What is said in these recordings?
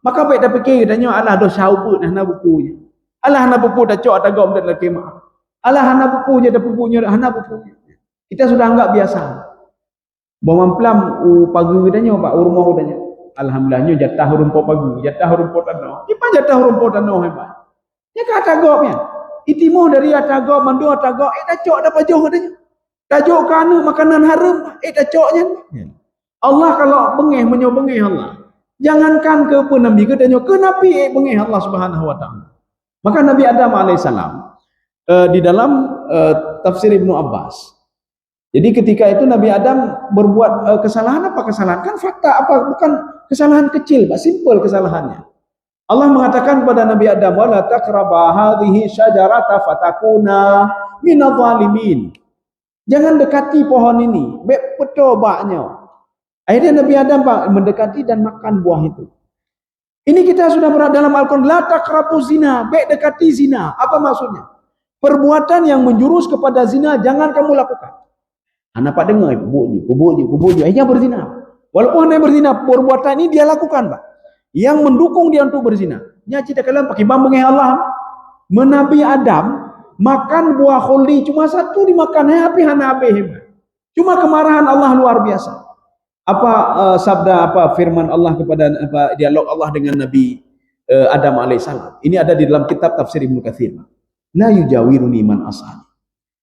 Maka baik dah fikir katanya alah dosa apa nah bukunya. Alah hana buku dah cok dah gom dah kemah. Alah hana bukunya dah bukunya hana bukunya. Kita sudah anggap biasa. Bamamplam pagi katanya pak rumah katanya. Alhamdulillahnya jatah rumput pagi, jatah rumput tanah. Ipa jatah rumput tanah hebat. Ya kata gopnya. Itimu dari atagok mandu atagok dah cok dah pajuh katanya. Tajuk kana makanan haram dah coknya. Allah kalau bengih menyobengih Allah. Jangankan ke pun Nabi katanya ke Nabi bengih Allah Subhanahu wa taala. Maka Nabi Adam alaihissalam di dalam tafsir Ibnu Abbas. Jadi ketika itu Nabi Adam berbuat kesalahan apa kesalahan? Kan fakta apa bukan kesalahan kecil, Pak, simpel kesalahannya. Allah mengatakan kepada Nabi Adam, "Wala taqraba hadhihi syajarata fatakuna minadh dhalimin." Jangan dekati pohon ini, bek betul baknya. Akhirnya Nabi Adam Pak mendekati dan makan buah itu. Ini kita sudah berada dalam Al-Quran, la taqrabu zina, bek dekati zina. Apa maksudnya? Perbuatan yang menjurus kepada zina jangan kamu lakukan. Anak pak dengar, kubuji. Akhirnya berzina. Walaupun dia berzina, perbuatan ini dia lakukan, Pak. Yang mendukung dia untuk berzina. Nya cerita kalian pakai bambang Allah. Menabi Adam makan buah khuldi cuma satu dimakan, happy hebat. Cuma kemarahan Allah luar biasa. Apa sabda apa firman Allah kepada apa dialog Allah dengan Nabi Adam alaihissalam. Ini ada di dalam kitab tafsir Ibnu Katsir. La yujawiruni man asani.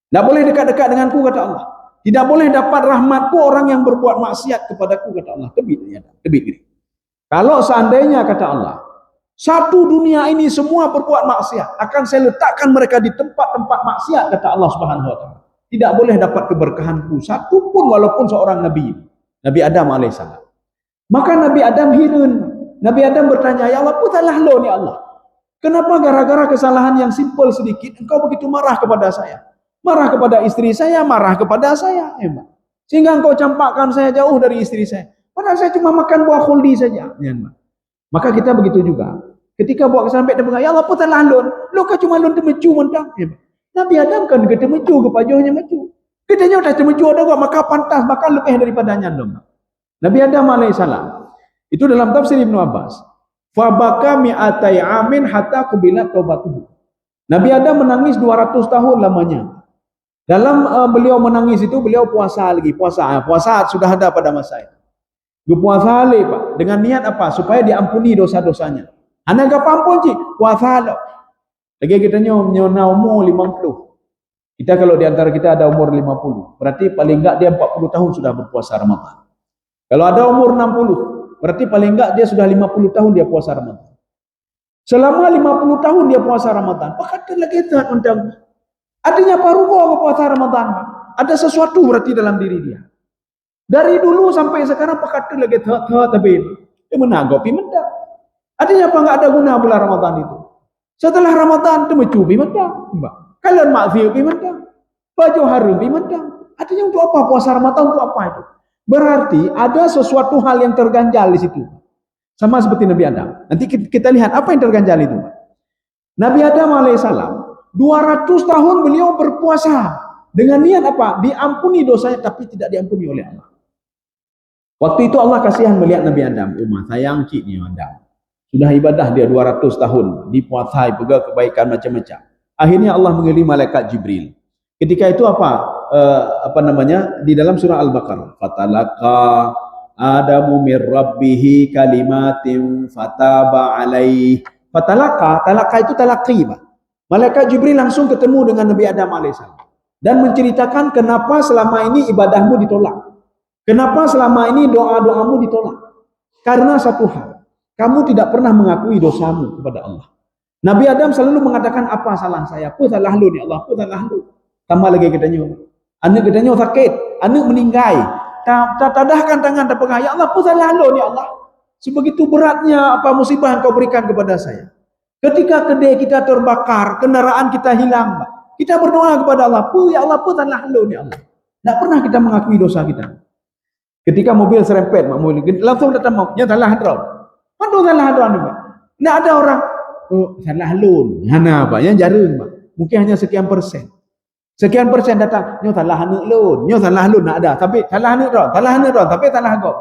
Tidak boleh dekat-dekat denganku kata Allah. Tidak boleh dapat rahmatku orang yang berbuat maksiat kepadaku kata Allah. Tebik. Kalau seandainya kata Allah, satu dunia ini semua berbuat maksiat, akan saya letakkan mereka di tempat-tempat maksiat kata Allah Subhanahu wa taala. Tidak boleh dapat keberkahanku satu pun walaupun seorang nabi. Nabi Adam alaihissalam. Maka Nabi Adam hirun. Nabi Adam bertanya, "Ya Allah, putalah lo ni Allah. Kenapa gara-gara kesalahan yang simpel sedikit engkau begitu marah kepada saya? Marah kepada istri saya, marah kepada saya, sehingga engkau campakkan saya jauh dari istri saya. Padahal saya cuma makan buah khuldi saja." Maka kita begitu juga. Ketika buat kesalahan sampai ya Allah putalah lon, lo kan cuma lon temecu mentang. Nabi Adam kan kita temecu ke pajuhnya mecu. Kitanya dah temecu ada kok maka pantas maka lebih daripadanya dong. Nabi Adam alaihissalam. Itu dalam tafsir Ibnu Abbas. Fa baka mi'atai amin hatta qubilat taubatuhu. Nabi Adam menangis 200 tahun lamanya. Dalam beliau menangis itu beliau puasa lagi, puasa sudah ada pada masa itu. Dia puasa lagi Pak, dengan niat apa? Supaya diampuni dosa-dosanya. Anak gak pampun cik, puasa lo. Lagi kita nyona umur 50. Kita kalau di antara kita ada umur 50, berarti paling enggak dia 40 tahun sudah berpuasa Ramadan. Kalau ada umur 60, berarti paling enggak dia sudah 50 tahun dia puasa Ramadan. Selama 50 tahun dia puasa Ramadan, pakatan lagi tak undang. Artinya paruh ke puasa Ramadan. Ada sesuatu berarti dalam diri dia. Dari dulu sampai sekarang pakatan lagi tak tapi dia menanggapi mendak. Artinya apa enggak ada guna bulan Ramadan itu. Setelah Ramadan tu mencubi mendak. Kalian maksiat pi mentang. Baju harum pi mentang. Artinya untuk apa puasa Ramadan untuk apa itu? Berarti ada sesuatu hal yang terganjal di situ. Sama seperti Nabi Adam. Nanti kita lihat apa yang terganjal itu. Nabi Adam alaihissalam 200 tahun beliau berpuasa dengan niat apa? Diampuni dosanya tapi tidak diampuni oleh Allah. Waktu itu Allah kasihan melihat Nabi Adam. Sayang cik ni Adam. Sudah ibadah dia 200 tahun, dipuasai, pegang kebaikan macam-macam. Akhirnya Allah mengirim malaikat Jibril. Ketika itu apa namanya di dalam surah Al-Baqarah, fatalaqa Adamu mir rabbih kalimatin fataba alaih. Talaqa itu talaqi, Pak. Malaikat Jibril langsung ketemu dengan Nabi Adam alaihissalam dan menceritakan kenapa selama ini ibadahmu ditolak. Kenapa selama ini doa-doamu ditolak? Karena satu hal, kamu tidak pernah mengakui dosamu kepada Allah. Nabi Adam selalu mengatakan apa salah saya? Apa salah lu ni Allah? Apa salah lu? Tambah lagi katanya. Anak katanya sakit, anak meninggal. Tadahkan tangan terpegang. Ya Allah, apa salah lu ni Allah? Sebegitu beratnya apa musibah yang kau berikan kepada saya. Ketika kedai kita terbakar, kendaraan kita hilang, kita berdoa kepada Allah. Ya Allah, apa salah lu ni Allah? Tak pernah kita mengakui dosa kita. Ketika mobil serempet, langsung datang mau. Ya salah hadron. Mana salah hadron ni, Pak? Tak ada orang. Oh, salah lun. Hana apa? Yang jarang, Pak. Mungkin hanya sekian persen. Sekian persen datang, nyo salah anak lun. Nyo salah lun nak ada. Tapi salah anak ron. Salah anak ron. Tapi salah kau.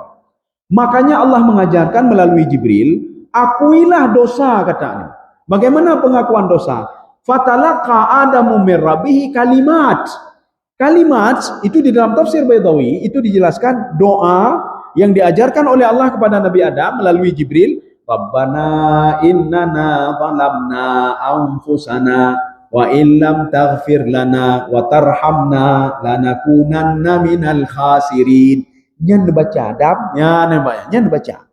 Makanya Allah mengajarkan melalui Jibril akuilah dosa, katanya. Bagaimana pengakuan dosa? Fatalaqa Adamu min Rabbih kalimat. Kalimat itu di dalam tafsir Baydawi itu dijelaskan doa yang diajarkan oleh Allah kepada Nabi Adam melalui Jibril. Rabbana innana zalamna anfusana wa illam taghfir lana wa tarhamna lanakunanna minal khasirin. Nyan baca Adam, nyan baca.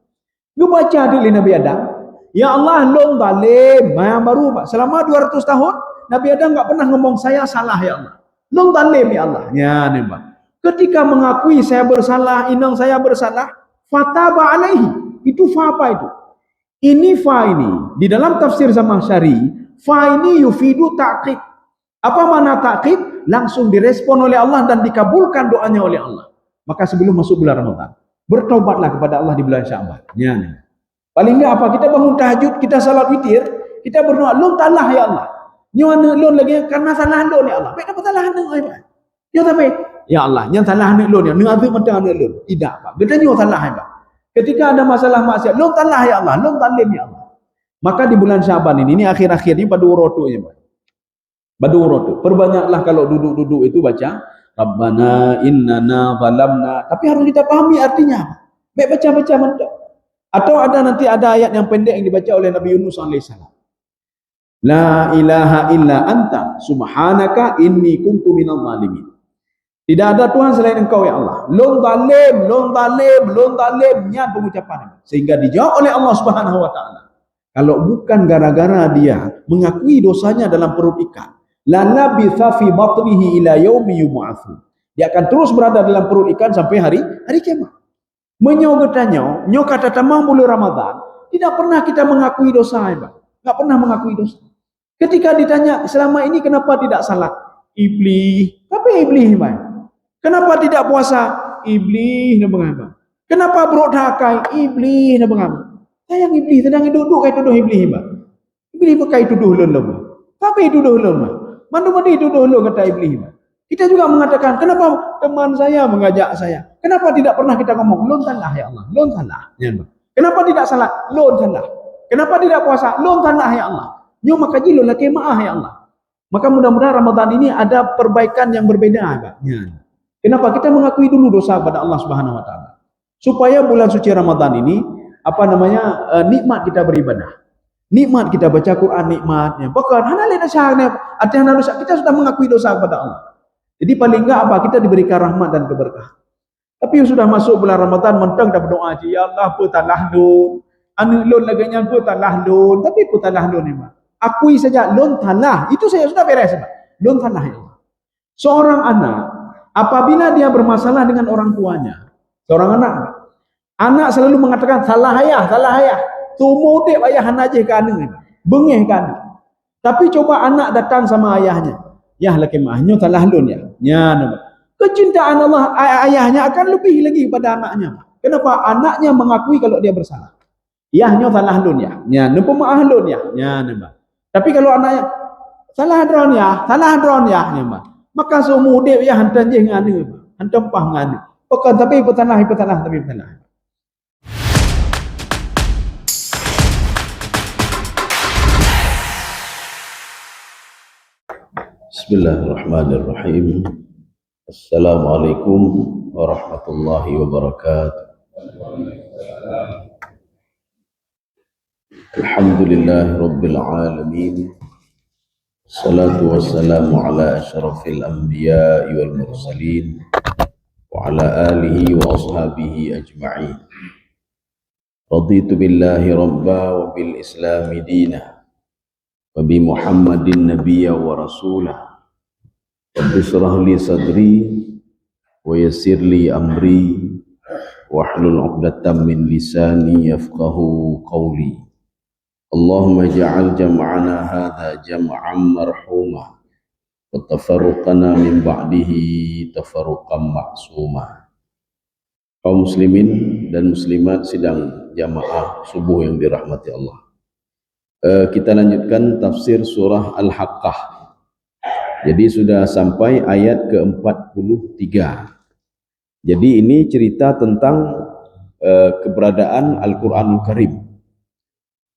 Ngebaca di Nabi Adam. Ya Allah, long zalim. Yang baru selama 200 tahun Nabi Adam enggak pernah ngomong saya salah ya Allah. Long zalim ya Allah. Ya nembak. Ketika mengakui saya bersalah, inang saya bersalah, fataba alaihi. Itu fa apa itu? Ini fa ini di dalam tafsir Zamakhsyari, fa ini yufidu ta'qib. Apa makna ta'qib? Langsung direspon oleh Allah dan dikabulkan doanya oleh Allah. Maka sebelum masuk bulan Ramadan, bertaubatlah kepada Allah di bulan Sya'ban. Ya. Paling enggak apa? Kita bangun tahajud, kita salat witir, kita berdoa, "Lon talah ya Allah." Nyo ana lon lagi karena salah lon ya Allah. Baik dapat salah anda ai Pak. Yo tapi ya Allah, yang salah anak lon ya, ning azab mata anak lon. Tidak Pak. Beda nyo salah ai Pak. Ketika ada masalah maksiat, lon talah ya Allah, lon talim ya Allah. Maka di bulan Sya'ban ini akhir-akhir ini badu rotu ya Pak. Badu rotu. Perbanyaklah kalau duduk-duduk itu baca Rabbana innana zalamna. Tapi harus kita pahami artinya. Baik baca-baca mentok. Atau nanti ada ayat yang pendek yang dibaca oleh Nabi Yunus alaihissalam. La ilaha illa anta subhanaka inni kuntu minadh dhalimin. Tidak ada Tuhan selain Engkau ya Allah. Lon zalim, nya pengucapan. Sehingga dijawab oleh Allah Subhanahu wa taala. Kalau bukan gara-gara dia mengakui dosanya dalam perut ikan, la labitha fi batnihi ila yaumi yub'atsun. Dia akan terus berada dalam perut ikan sampai hari kiamat. Menyogetanya, nyo kata tamam bulan Ramadan, tidak pernah kita mengakui dosa, Pak. Enggak pernah mengakui dosa. Ketika ditanya, selama ini kenapa tidak salat? Iblis. Tapi iblis, Pak. Kenapa tidak puasa? Iblis, Pak. Kenapa berodhakai? Iblis, Pak. Sayang iblis, sedang duduk kait tuduh iblis, Pak. Iblis pakai tuduh lon, Pak. Tapi tuduh lon, Pak. Mana-mana tuduh lon kata iblis, Pak. Kita juga mengatakan, kenapa teman saya mengajak saya? Kenapa tidak pernah kita ngomong, lon salah ya Allah, lon salah. Kenapa tidak salah? Lon salah. Kenapa tidak puasa? Lon salah ya Allah. Nyo maka jilo laki maaf ya Allah. Maka mudah-mudahan Ramadan ini ada perbaikan yang berbeda. Pak. Kenapa? Kita mengakui dulu dosa kepada Allah Subhanahu Wa Taala. Supaya bulan suci Ramadan ini, nikmat kita beribadah. Nikmat kita baca Quran, nikmatnya. Bahkan, kita sudah mengakui dosa kepada Allah. Jadi paling enggak kita diberikan rahmat dan keberkahan. Tapi sudah masuk bulan Ramadan mentang dah berdoa je, ya Allah putalah lon. Anu lon laganya putalah lon, tapi putalah lon ni Mak. Akui saja lon talah. Itu saya sudah beres Mak. Lon talah ya Allah. Seorang anak apabila dia bermasalah dengan orang tuanya, seorang anak selalu mengatakan salah ayah. Tumu dek ayah anak je kan ni. Bengih kan. Tapi coba anak datang sama ayahnya. Ya laki mahnya salah lon ya. Kecintaan Allah ayahnya akan lebih lagi pada anaknya. Kenapa? Anaknya mengakui kalau dia bersalah. Yahnya salah lon ya. Nempa maaf lon ya. Tapi kalau anaknya salah dron ya. Maka semua dia ya hantar je ngani. Hantar pah ngani. Bukan tapi petanah. Bismillahirrahmanirrahim. Assalamualaikum warahmatullahi wabarakatuh. Alhamdulillahi rabbil alamin. Salatu wassalamu ala asyrafil anbiya'i wal mursalin wa ala alihi wa ashabihi ajma'in. Raditu billahi rabba wa bil islami dinah wa bi Muhammadin nabiyya wa rasulah. Rabbi shrah li sadri wa yassir li amri wahlul 'uqdatam min lisani yafqahu qawli. Allahumma ja'al jam'ana hadha jam'an marhuma wa tafarruqana min ba'dihi tafarruqan ma'suma. Kaum muslimin dan muslimat sidang jamaah subuh yang dirahmati Allah. Kita lanjutkan tafsir surah Al-Haqqah. Jadi sudah sampai ayat ke-43. Jadi ini cerita tentang keberadaan Al-Quranul Karim.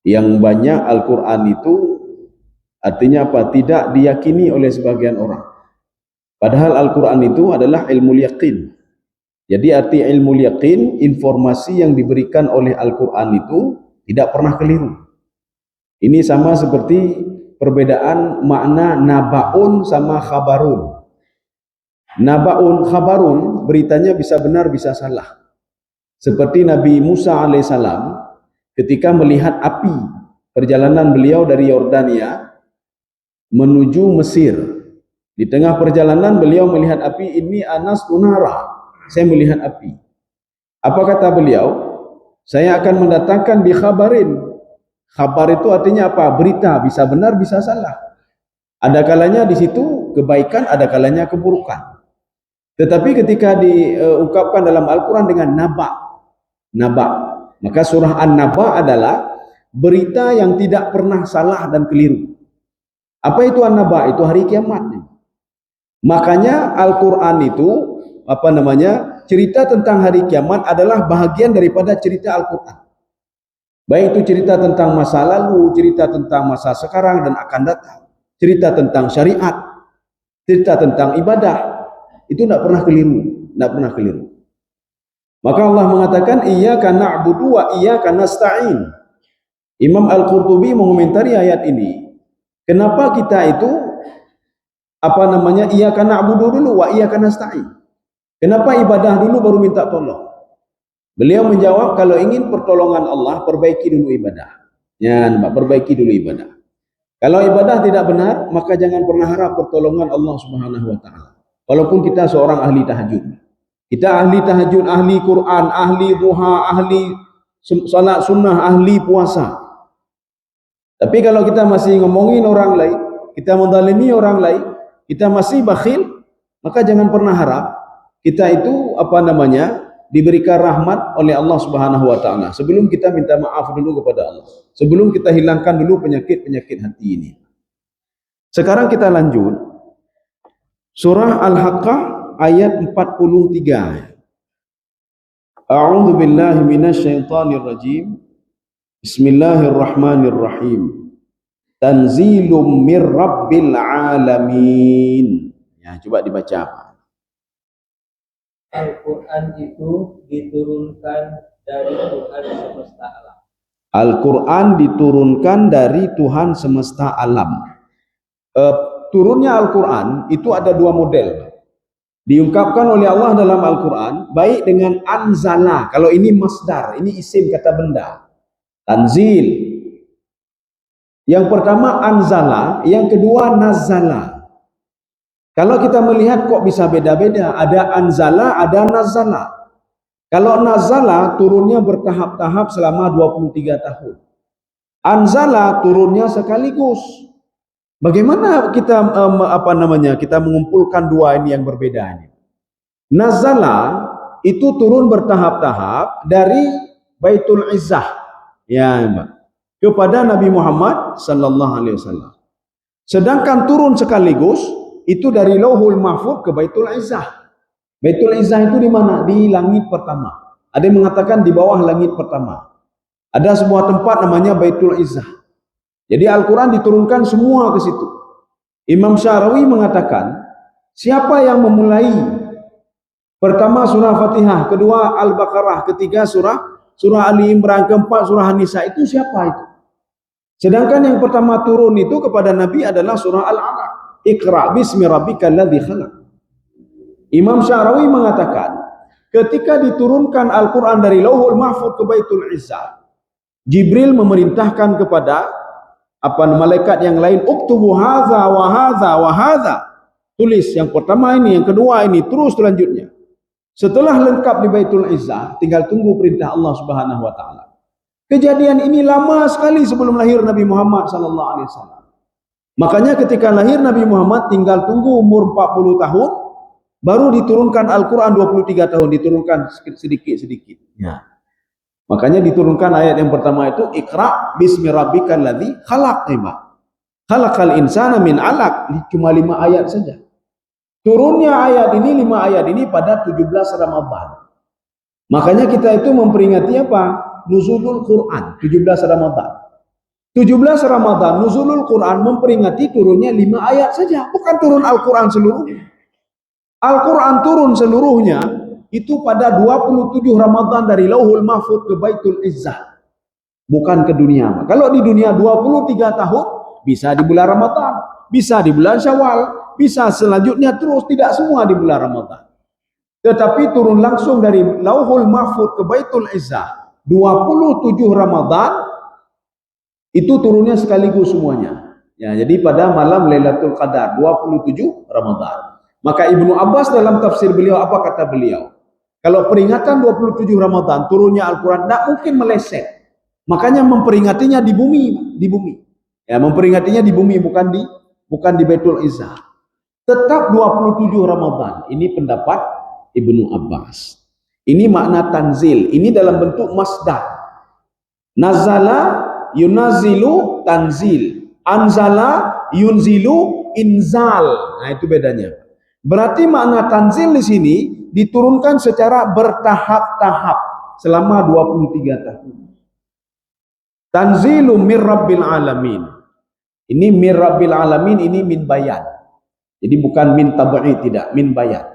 Yang banyak Al-Quran itu artinya apa? Tidak diyakini oleh sebagian orang. Padahal Al-Quran itu adalah ilmu yaqin. Jadi arti ilmu yaqin, informasi yang diberikan oleh Al-Quran itu tidak pernah keliru. Ini sama seperti perbedaan makna naba'un sama khabarun. Naba'un, khabarun, beritanya bisa benar bisa salah. Seperti Nabi Musa alaihissalam ketika melihat api, perjalanan beliau dari Yordania menuju Mesir. Di tengah perjalanan beliau melihat api, ini anas tunara, saya melihat api. Apa kata beliau? Saya akan mendatangkan bi khabarin. Khabar itu artinya apa? Berita, bisa benar bisa salah. Ada kalanya di situ kebaikan, ada kalanya keburukan. Tetapi ketika diungkapkan dalam Al-Quran dengan naba, maka surah An-Naba adalah berita yang tidak pernah salah dan keliru. Apa itu An-Naba? Itu hari kiamat. Makanya Al-Quran itu cerita tentang hari kiamat adalah bahagian daripada cerita Al-Quran. Baik itu cerita tentang masa lalu, cerita tentang masa sekarang dan akan datang, cerita tentang syariat, cerita tentang ibadah. Itu tidak pernah keliru, Maka Allah mengatakan iyyaka na'budu wa iyyaka nasta'in. Imam Al-Qurtubi mengomentari ayat ini, kenapa kita itu iyyaka na'budu dulu wa iyyaka nasta'in? Kenapa ibadah dulu baru minta tolong? Beliau menjawab, kalau ingin pertolongan Allah, perbaiki dulu ibadah. Ya, perbaiki dulu ibadah. Kalau ibadah tidak benar, maka jangan pernah harap pertolongan Allah Subhanahu wa taala. Walaupun kita seorang ahli tahajud. Kita ahli tahajud, ahli Quran, ahli duha, ahli salat sunnah, ahli puasa. Tapi kalau kita masih ngomongin orang lain, kita menzalimi orang lain, kita masih bakhil, maka jangan pernah harap kita itu diberikan rahmat oleh Allah Subhanahu wa taala. Sebelum kita minta maaf dulu kepada Allah. Sebelum kita hilangkan dulu penyakit-penyakit hati ini. Sekarang kita lanjut. Surah Al-Haqqah ayat 43. A'udzu billahi minasyaitonir rajim. Bismillahirrahmanirrahim. Tanzilum mir rabbil alamin. Ya, coba dibaca apa? Al-Quran itu diturunkan dari Tuhan semesta alam. Al-Quran diturunkan dari Tuhan semesta alam. Turunnya Al-Quran itu ada dua model. Diungkapkan oleh Allah dalam Al-Quran, baik dengan anzala. Kalau ini masdar, ini isim kata benda. Tanzil. Yang pertama anzala, yang kedua nazala. Kalau kita melihat kok bisa beda-beda, ada anzala, ada nazala. Kalau nazala turunnya bertahap-tahap selama 23 tahun. Anzala turunnya sekaligus. Bagaimana kita kita mengumpulkan dua ini yang berbeda ini? Nazala itu turun bertahap-tahap dari Baitul Izzah, ya, kepada Nabi Muhammad sallallahu alaihi wasallam. Sedangkan turun sekaligus itu dari Lauhul Mahfuz ke Baitul Izzah. Baitul Izzah itu di mana? Di langit pertama. Ada yang mengatakan di bawah langit pertama. Ada sebuah tempat namanya Baitul Izzah. Jadi Al-Quran diturunkan semua ke situ. Imam Syarawi mengatakan, siapa yang memulai pertama surah Fatihah, kedua Al-Baqarah, ketiga surah Ali Imran, keempat surah An-Nisa, itu siapa itu? Sedangkan yang pertama turun itu kepada Nabi adalah surah Al-Alaq. Iqra bismi rabbikal ladzi khalaq. Imam Syarawi mengatakan, ketika diturunkan Al-Quran dari Lauhul Mahfuz ke Baitul Izzah, Jibril memerintahkan kepada malaikat yang lain, uktubu hadza wa hadza wa hadza. Tulis yang pertama ini, yang kedua ini, terus selanjutnya. Setelah lengkap di Baitul Izzah, tinggal tunggu perintah Allah Subhanahu wa taala. Kejadian ini lama sekali sebelum lahir Nabi Muhammad sallallahu alaihi wasallam. Makanya ketika lahir Nabi Muhammad tinggal tunggu umur 40 tahun baru diturunkan Al-Quran 23 tahun, diturunkan sedikit-sedikit. Ya. Makanya diturunkan ayat yang pertama itu Iqra bismi rabbikal ladzi khalaq. Khalaqal insana min 'alaq. Cuma 5 ayat saja. Turunnya ayat ini 5 ayat ini pada 17 Ramadan. Makanya kita itu memperingati apa? Nuzulul Quran 17 Ramadan. 17 Ramadan nuzulul Quran memperingati turunnya 5 ayat saja, bukan turun Al-Quran seluruhnya. Al-Quran turun seluruhnya itu pada 27 Ramadan dari Lauhul Mahfuz ke Baitul Izzah, bukan ke dunia. Kalau di dunia 23 tahun bisa di bulan Ramadan, bisa di bulan Syawal, bisa selanjutnya terus, tidak semua di bulan Ramadan. Tetapi turun langsung dari Lauhul Mahfuz ke Baitul Izzah 27 Ramadan, itu turunnya sekaligus semuanya. Ya, jadi pada malam Lailatul Qadar 27 Ramadan. Maka Ibnu Abbas dalam tafsir beliau, apa kata beliau? Kalau peringatan 27 Ramadan turunnya Al-Quran, tidak mungkin meleset. Makanya memperingatinya di bumi, Ya, memperingatinya di bumi, bukan di Baitul Izzah. Tetap 27 Ramadan. Ini pendapat Ibnu Abbas. Ini makna tanzil. Ini dalam bentuk masdar. Nazala yunazilu tanzil, anzala yunzilu inzal. Nah, itu bedanya. Berarti makna tanzil di sini diturunkan secara bertahap-tahap selama 23 tahun. Tanzilu mir rabbil alamin. Ini mir rabbil alamin, ini min bayan. Jadi bukan min tabai, tidak, min bayan.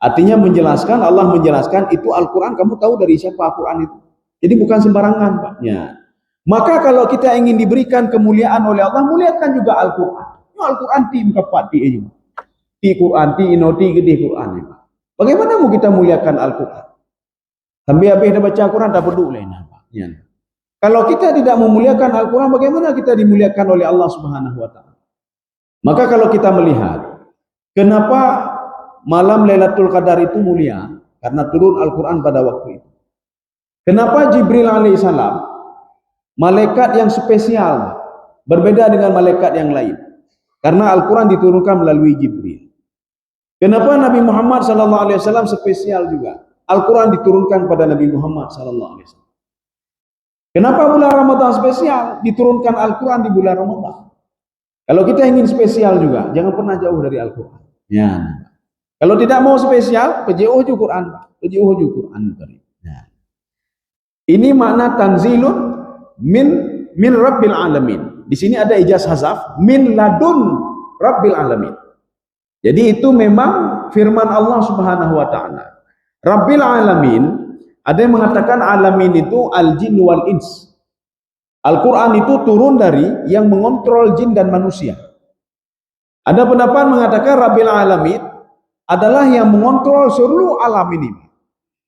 Artinya menjelaskan, Allah menjelaskan itu Al-Quran, kamu tahu dari siapa Al-Quran itu. Jadi bukan sembarangan, Pak. Ya. Maka kalau kita ingin diberikan kemuliaan oleh Allah, muliakan juga Al-Quran. Al-Quran ti mengkapat ti aja. Ti Quran ti inoti gede Quran. Bagaimana mau kita muliakan Al-Quran? Sampai habis dah baca Al-Quran tak perlu lain. Ya. Kalau kita tidak memuliakan Al-Quran, bagaimana kita dimuliakan oleh Allah Subhanahu wa taala? Maka kalau kita melihat kenapa malam Lailatul Qadar itu mulia, karena turun Al-Quran pada waktu itu. Kenapa Jibril alaihissalam malaikat yang spesial, berbeda dengan malaikat yang lain? Karena Al-Quran diturunkan melalui Jibril. Kenapa Nabi Muhammad SAW spesial juga? Al-Quran diturunkan pada Nabi Muhammad SAW. Kenapa bulan Ramadan spesial? Diturunkan Al-Quran di bulan Ramadan. Kalau kita ingin spesial juga, jangan pernah jauh dari Al-Quran. Ya. Kalau tidak mau spesial, pejauh juga Quran. Pejauh juga Quran. Ya. Ini makna tanzilun min rabbil alamin. Di sini ada ijaz hazaf, min ladun rabbil alamin. Jadi itu memang firman Allah Subhanahu wa taala. Rabbil alamin, ada yang mengatakan alamin itu al-jin wal ins. Al-Quran itu turun dari yang mengontrol jin dan manusia. Ada pendapat mengatakan rabbil alamin adalah yang mengontrol seluruh alam ini.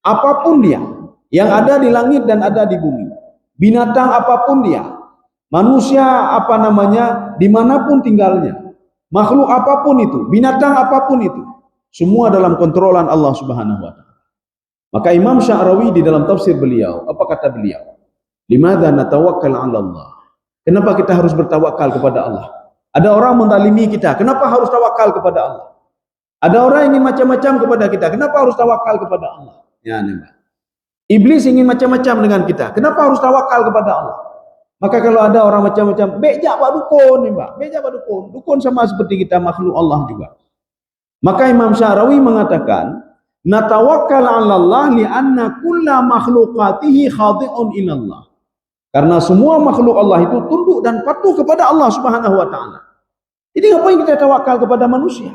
Apapun dia, yang ada di langit dan ada di bumi. Binatang apapun dia, manusia dimanapun tinggalnya, makhluk apapun itu, binatang apapun itu, semua dalam kontrolan Allah Subhanahu wa taala. Maka Imam Sya'rawi di dalam tafsir beliau, apa kata beliau? Limadza natawakkal 'ala Allah? Kenapa kita harus bertawakal kepada Allah? Ada orang menzalimi kita, kenapa harus tawakal kepada Allah? Ada orang ingin macam-macam kepada kita, kenapa harus tawakal kepada Allah? Ya, nampak. Iblis ingin macam-macam dengan kita, kenapa harus tawakal kepada Allah? Maka kalau ada orang macam-macam, bejak pak dukun, bejak pak dukun. Dukun sama seperti kita, makhluk Allah juga. Maka Imam Sya'rawi mengatakan, natawakkal 'ala Allah li'anna kulla makhluqatihi khadi'un ila Allah. Karena semua makhluk Allah itu tunduk dan patuh kepada Allah Subhanahu wa taala. Jadi ngapain kita tawakal kepada manusia?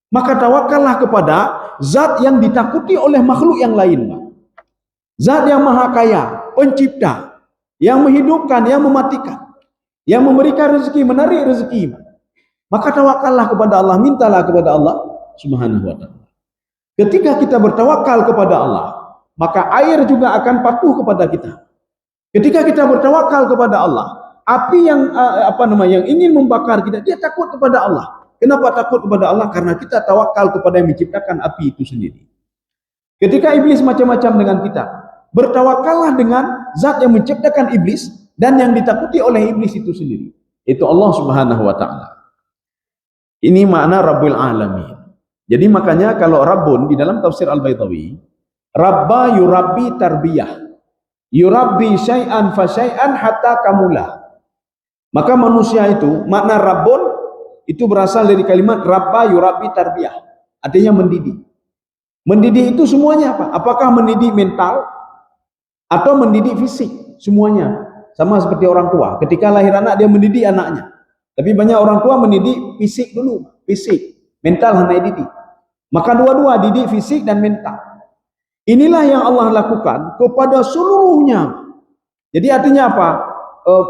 Maka tawakallah kepada zat yang ditakuti oleh makhluk yang lain, Pak. Zat yang maha kaya, pencipta, yang menghidupkan, yang mematikan, yang memberikan rezeki, menarik rezeki. Maka tawakallah kepada Allah, mintalah kepada Allah Subhanahu wa taala. Ketika kita bertawakal kepada Allah, maka air juga akan patuh kepada kita. Ketika kita bertawakal kepada Allah, api yang yang ingin membakar kita, dia takut kepada Allah. Kenapa takut kepada Allah? Karena kita tawakal kepada yang menciptakan api itu sendiri. Ketika iblis macam-macam dengan kita, bertawakallah dengan zat yang menciptakan iblis dan yang ditakuti oleh iblis itu sendiri. Itu Allah Subhanahu wa taala. Ini makna Rabbul Alamin. Jadi makanya kalau Rabbun di dalam tafsir Al-Baitawi, Rabba yurabbi tarbiyah. Yurabbi syai'an fa syai'an hatta kamula. Maka manusia itu, makna Rabbun itu berasal dari kalimat Rabba yurabbi tarbiyah. Artinya mendidik. Mendidik itu semuanya apa? Apakah mendidik mental atau mendidik fisik? Semuanya. Sama seperti orang tua. Ketika lahir anak, dia mendidik anaknya. Tapi banyak orang tua mendidik fisik dulu. Fisik. Mental hanya didik. Maka dua-dua, didik fisik dan mental. Inilah yang Allah lakukan kepada seluruhnya. Jadi artinya apa?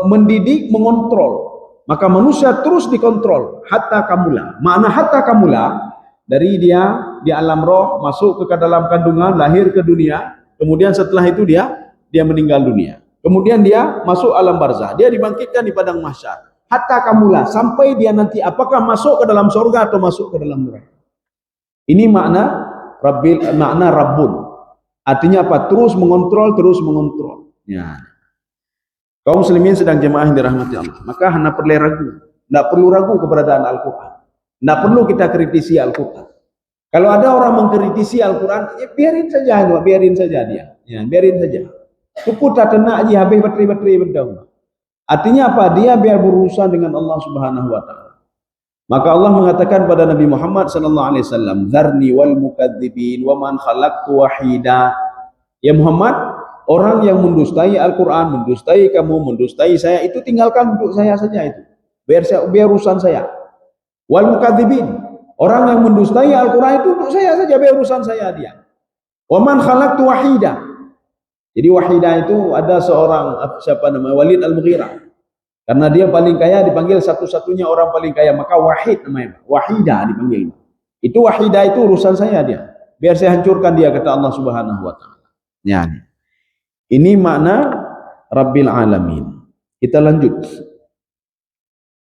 Mendidik, mengontrol. Maka manusia terus dikontrol. Hatta kamula. Makna hatta kamula, dari dia di alam roh, masuk ke dalam kandungan, lahir ke dunia. Kemudian setelah itu dia meninggal dunia. Kemudian dia masuk alam barzah. Dia dibangkitkan di padang mahsyar. Hatta kamula, sampai dia nanti apakah masuk ke dalam surga atau masuk ke dalam neraka. Ini makna Rabbun. Artinya apa? Terus mengontrol, terus mengontrol. Ya. Kaum muslimin sedang jemaah yang dirahmati Allah. Maka hendak perlu ragu. Tidak perlu ragu keberadaan Al-Quran. Tidak perlu kita kritisi Al-Quran. Kalau ada orang mengkritisi Al-Quran, ya biarin saja, biarin saja dia. Ya, biarin saja. Cukup tak kena aja habis bateri berdaulat. Artinya apa? Dia biar berurusan dengan Allah Subhanahu wa taala. Maka Allah mengatakan pada Nabi Muhammad sallallahu alaihi wasallam, "Dzarni wal mukadzibin wa man khalaqtu wahida." Ya Muhammad, orang yang mendustai Al-Quran, mendustai kamu, mendustai saya, itu tinggalkan untuk saya saja itu. Biar urusan saya. Wal mukadzibin, orang yang mendustai Al-Quran itu untuk saya saja, biar urusan saya dia. Wa man khalaqtu wahida. Jadi wahida itu ada seorang, siapa namanya, Walid Al-Mughirah. Karena dia paling kaya dipanggil satu-satunya orang paling kaya, maka wahid namanya. Wahida dipanggil. Itu wahida itu urusan saya dia. Biar saya hancurkan dia, kata Allah Subhanahu wa taala. Ya. Ini makna Rabbil Alamin. Kita lanjut.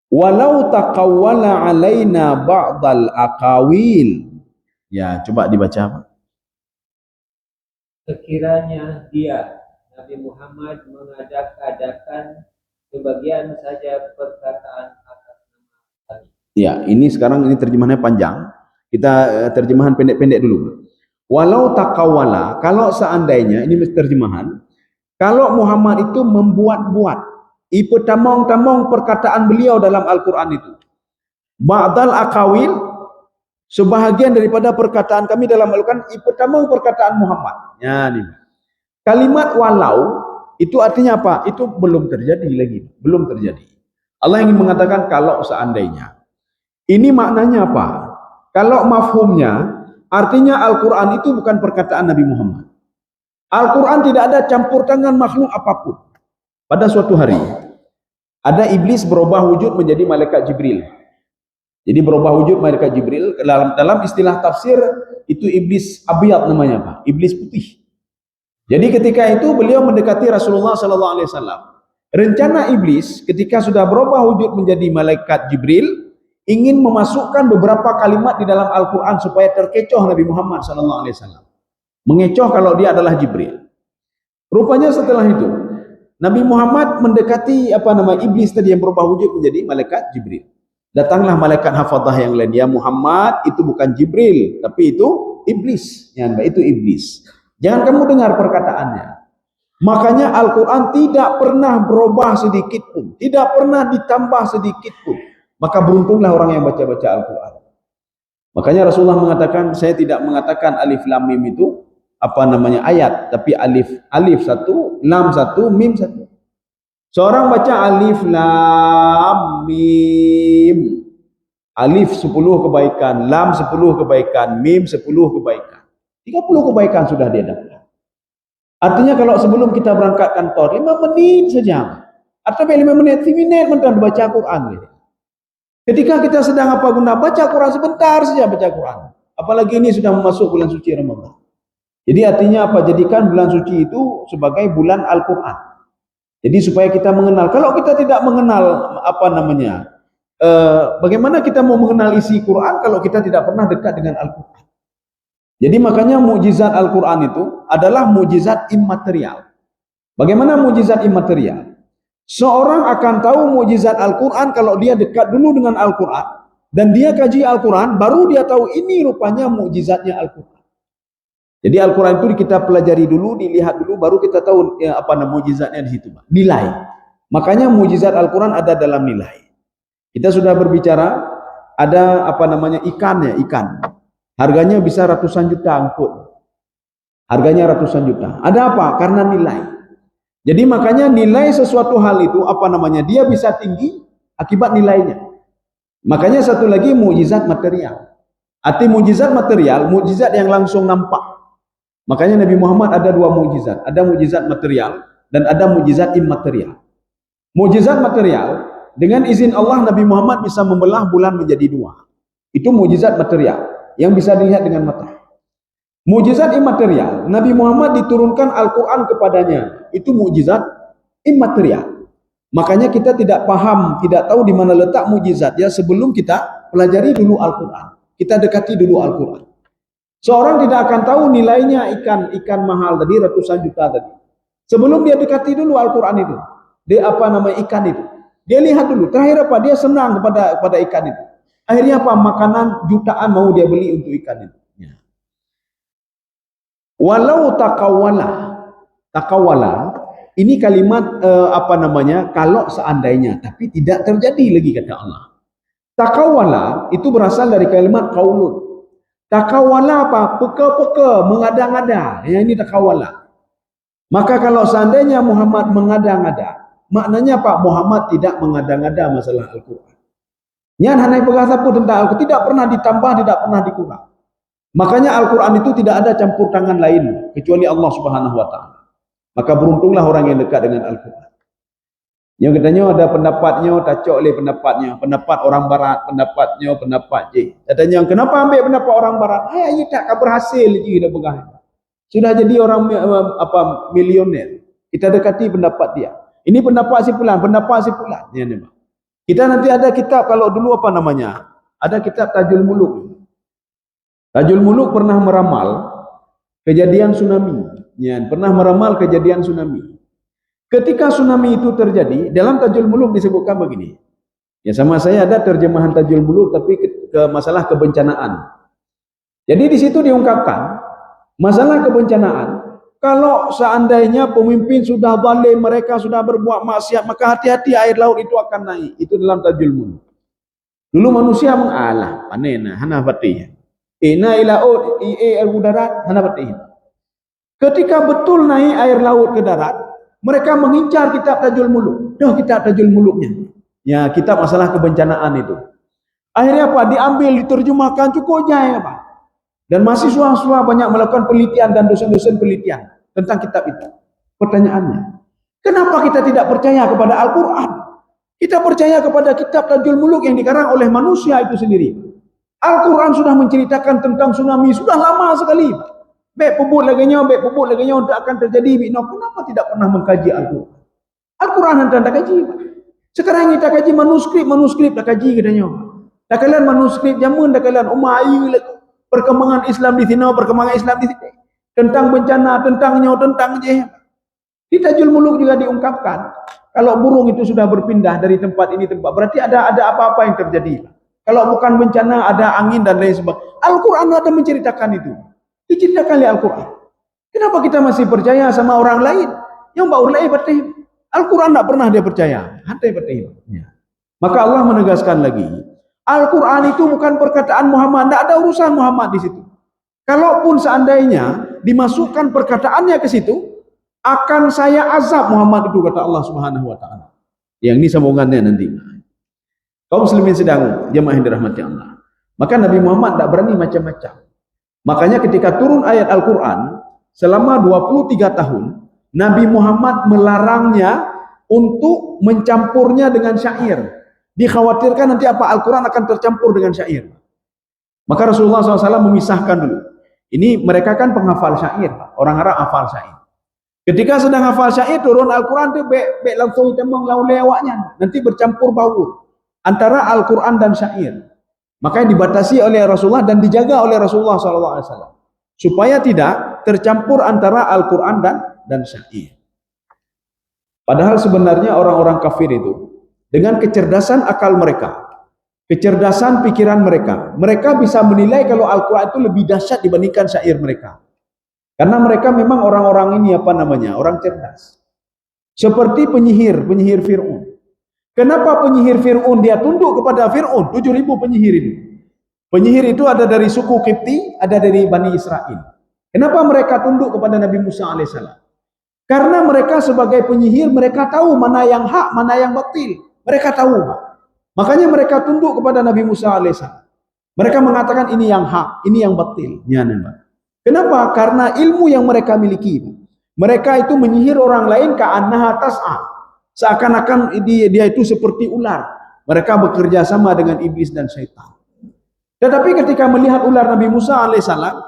Walau taqawwala alaina ba'dal aqawil. Ya, coba dibaca apa? Sekiranya dia, Nabi Muhammad, mengadak-adakan sebagian saja perkataan atas nama kami. Ya, ini sekarang ini terjemahannya panjang. Kita terjemahan pendek-pendek dulu. Walau taqawwala, kalau seandainya, ini terjemahan, kalau Muhammad itu membuat-buat, ipetamong-tamong perkataan beliau dalam Al-Quran itu. Ba'dal aqawil, sebahagian daripada perkataan kami dalam Al-Quran, ipetamong perkataan Muhammad. Ya, ini. Kalimat walau, itu artinya apa? Itu belum terjadi lagi. Belum terjadi. Allah ingin mengatakan kalau seandainya. Ini maknanya apa? Kalau mafhumnya, artinya Al-Quran itu bukan perkataan Nabi Muhammad. Al-Quran tidak ada campur tangan makhluk apapun. Pada suatu hari, ada iblis berubah wujud menjadi malaikat Jibril. Jadi berubah wujud malaikat Jibril. Dalam istilah tafsir, itu iblis abiyad namanya, Pak. Iblis putih. Jadi ketika itu beliau mendekati Rasulullah SAW. Rencana iblis ketika sudah berubah wujud menjadi malaikat Jibril, ingin memasukkan beberapa kalimat di dalam Al-Quran supaya terkecoh Nabi Muhammad SAW. Mengecoh kalau dia adalah Jibril. Rupanya setelah itu Nabi Muhammad mendekati iblis tadi yang berubah wujud menjadi malaikat Jibril. Datanglah malaikat hafadzah yang lain. Ya Muhammad, itu bukan Jibril, tapi itu iblis. Ya, itu iblis. Jangan kamu dengar perkataannya. Makanya Al-Quran tidak pernah berubah sedikit pun, tidak pernah ditambah sedikit pun. Maka beruntunglah orang yang baca-baca Al-Quran. Makanya Rasulullah mengatakan, saya tidak mengatakan alif lam mim itu ayat, tapi alif satu, lam satu, mim satu. Seorang baca alif lam mim, alif 10 kebaikan, lam 10 kebaikan, mim 10 kebaikan, 30 kebaikan sudah dia dapat. Artinya kalau sebelum kita berangkat kantor 5 menit saja, atau 5 menit, 10 menit mentang baca Quran. Ketika kita sedang baca Quran, sebentar saja baca Quran. Apalagi ini sudah masuk bulan suci Ramadan. Jadi artinya apa? Jadikan bulan suci itu sebagai bulan Al-Quran. Jadi supaya kita mengenal. Kalau kita tidak mengenal bagaimana kita mau mengenal isi Quran kalau kita tidak pernah dekat dengan Al-Quran? Jadi makanya mukjizat Al-Quran itu adalah mukjizat immaterial. Bagaimana mukjizat immaterial? Seorang akan tahu mukjizat Al-Quran kalau dia dekat dulu dengan Al-Quran dan dia kaji Al-Quran, baru dia tahu ini rupanya mukjizatnya Al-Quran. Jadi Al-Quran itu kita pelajari dulu, dilihat dulu, baru kita tahu mukjizatnya di situ, nilai. Makanya mukjizat Al-Quran ada dalam nilai. Kita sudah berbicara ada ikan. Harganya bisa ratusan juta angkut. Harganya ratusan juta. Ada apa? Karena nilai. Jadi makanya nilai sesuatu hal itu apa namanya? Dia bisa tinggi akibat nilainya. Makanya satu lagi mukjizat material. Arti mukjizat material, mukjizat yang langsung nampak. Makanya Nabi Muhammad ada dua mukjizat, ada mukjizat material dan ada mukjizat immaterial. Mukjizat material, dengan izin Allah Nabi Muhammad bisa membelah bulan menjadi dua. Itu mukjizat material yang bisa dilihat dengan mata. Mukjizat immaterial, Nabi Muhammad diturunkan Al-Quran kepadanya. Itu mukjizat immaterial. Makanya kita tidak paham, tidak tahu di mana letak mukjizat ya sebelum kita pelajari dulu Al-Quran. Kita dekati dulu Al-Quran. Seorang tidak akan tahu nilainya ikan mahal tadi, ratusan juta tadi. Sebelum dia dekati dulu Al-Quran itu. Dia apa nama ikan itu. Dia lihat dulu, terakhir apa? Dia senang kepada ikan itu. Akhirnya apa? Makanan jutaan mau dia beli untuk ikan itu. Ya. Walau takawala, ini kalimat apa namanya? Kalau seandainya, tapi tidak terjadi lagi kata Allah. Takawala itu berasal dari kalimat qaulun. Takawala apa? Peka-peka, mengada-ngada. Ya, ini takawala. Maka kalau seandainya Muhammad mengada-ngada, maknanya Pak Muhammad tidak mengada-ngada masalah Al-Quran. Yang hanai perkata pun tentang Al-Quran tidak pernah ditambah, tidak pernah dikurang. Makanya Al-Quran itu tidak ada campur tangan lain kecuali Allah Subhanahu Wa Taala. Maka beruntunglah orang yang dekat dengan Al-Quran. Yang katanya ada pendapatnya, tacok oleh pendapatnya, pendapat orang barat, pendapatnya, pendapat je. Katanya, kenapa ambil pendapat orang barat? Ini tak berhasil je dah pegang. Sudah jadi orang milioner. Kita dekati pendapat dia. Ini pendapat si fulan, pendapat si fulan. Ya, kita nanti ada kitab kalau dulu apa namanya? Ada kitab Tajul Muluk. Tajul Muluk pernah meramal kejadian tsunami. Ya, pernah meramal kejadian tsunami. Ketika tsunami itu terjadi, dalam Tajul Muluk disebutkan begini. Ya sama saya ada terjemahan Tajul Muluk tapi ke masalah kebencanaan. Jadi di situ diungkapkan masalah kebencanaan. Kalau seandainya pemimpin sudah zalim, mereka sudah berbuat maksiat, maka hati-hati air laut itu akan naik. Itu dalam Tajul Muluk. Dulu manusia mengalah, panena, hana patih. Ina ilaut, air darat, hana patih. Ketika betul naik air laut ke darat, mereka mengincar kitab Tajul Muluk. Dah kitab Tajul Muluknya. Ya, kitab masalah kebencanaan itu. Akhirnya apa? Diambil, diterjemahkan cukup jaya apa? Dan mahasiswa banyak melakukan penelitian dan dosen-dosen penelitian tentang kitab itu. Pertanyaannya, kenapa kita tidak percaya kepada Al-Quran? Kita percaya kepada kitab Tajul Muluk yang dikarang oleh manusia itu sendiri. Al-Quran sudah menceritakan tentang tsunami sudah lama sekali. Baik pebut lagi untuk akan terjadi. Kenapa tidak pernah mengkaji Al-Quran? Al-Quran anda tak kaji. Sekarang kita kaji manuskrip tak kaji katanya. Tak kalian manuskrip zaman, tak kalian Umayyad, perkembangan Islam di sini, perkembangan Islam di sini. Tentang bencana, tentang je. Di Tajul Muluk juga diungkapkan. Kalau burung itu sudah berpindah dari tempat ini tempat, berarti ada apa-apa yang terjadi. Kalau bukan bencana, ada angin dan lain sebagainya. Al-Quran ada menceritakan itu. Diceritakan oleh Al-Quran. Kenapa kita masih percaya sama orang lain? Yang baru lain bertih. Al-Quran tak pernah dia percaya. Hantai bertih. Ya. Maka Allah menegaskan lagi. Al-Quran itu bukan perkataan Muhammad. Tak ada urusan Muhammad di situ. Kalaupun seandainya dimasukkan perkataannya ke situ, akan saya azab Muhammad itu, kata Allah Subhanahu Wa Taala. Yang ini sambungannya nanti. Kaum muslimin sedang jemaah yang dirahmati Allah. Maka Nabi Muhammad tak berani macam-macam. Makanya ketika turun ayat Al-Quran, selama 23 tahun, Nabi Muhammad melarangnya untuk mencampurnya dengan syair. Dikhawatirkan nanti apa Al-Quran akan tercampur dengan syair. Maka Rasulullah SAW memisahkan dulu. Ini mereka kan penghafal syair. Orang Arab hafal syair. Ketika sedang hafal syair, turun Al-Quran itu baik langsung ditembang lau lewatnya. Nanti bercampur bau antara Al-Quran dan syair. Makanya dibatasi oleh Rasulullah dan dijaga oleh Rasulullah SAW supaya tidak tercampur antara Al-Quran dan syair. Padahal sebenarnya orang-orang kafir itu dengan kecerdasan akal mereka, kecerdasan pikiran mereka bisa menilai kalau Al-Quran itu lebih dahsyat dibandingkan syair mereka. Karena mereka memang orang-orang ini orang cerdas. Seperti penyihir Fir'aun. Kenapa penyihir Fir'aun dia tunduk kepada Fir'aun? 7.000 penyihir itu. Penyihir itu ada dari suku Qibti, ada dari Bani Israel. Kenapa mereka tunduk kepada Nabi Musa AS? Karena mereka sebagai penyihir, mereka tahu mana yang hak, mana yang batil. Mereka tahu. Makanya mereka tunduk kepada Nabi Musa alaihissalam. Mereka mengatakan ini yang hak, ini yang batil. Kenapa? Karena ilmu yang mereka miliki. Mereka itu menyihir orang lain ka'annaha tas'a. Seakan-akan dia itu seperti ular. Mereka bekerja sama dengan iblis dan syaitan. Tetapi ketika melihat ular Nabi Musa alaihissalam,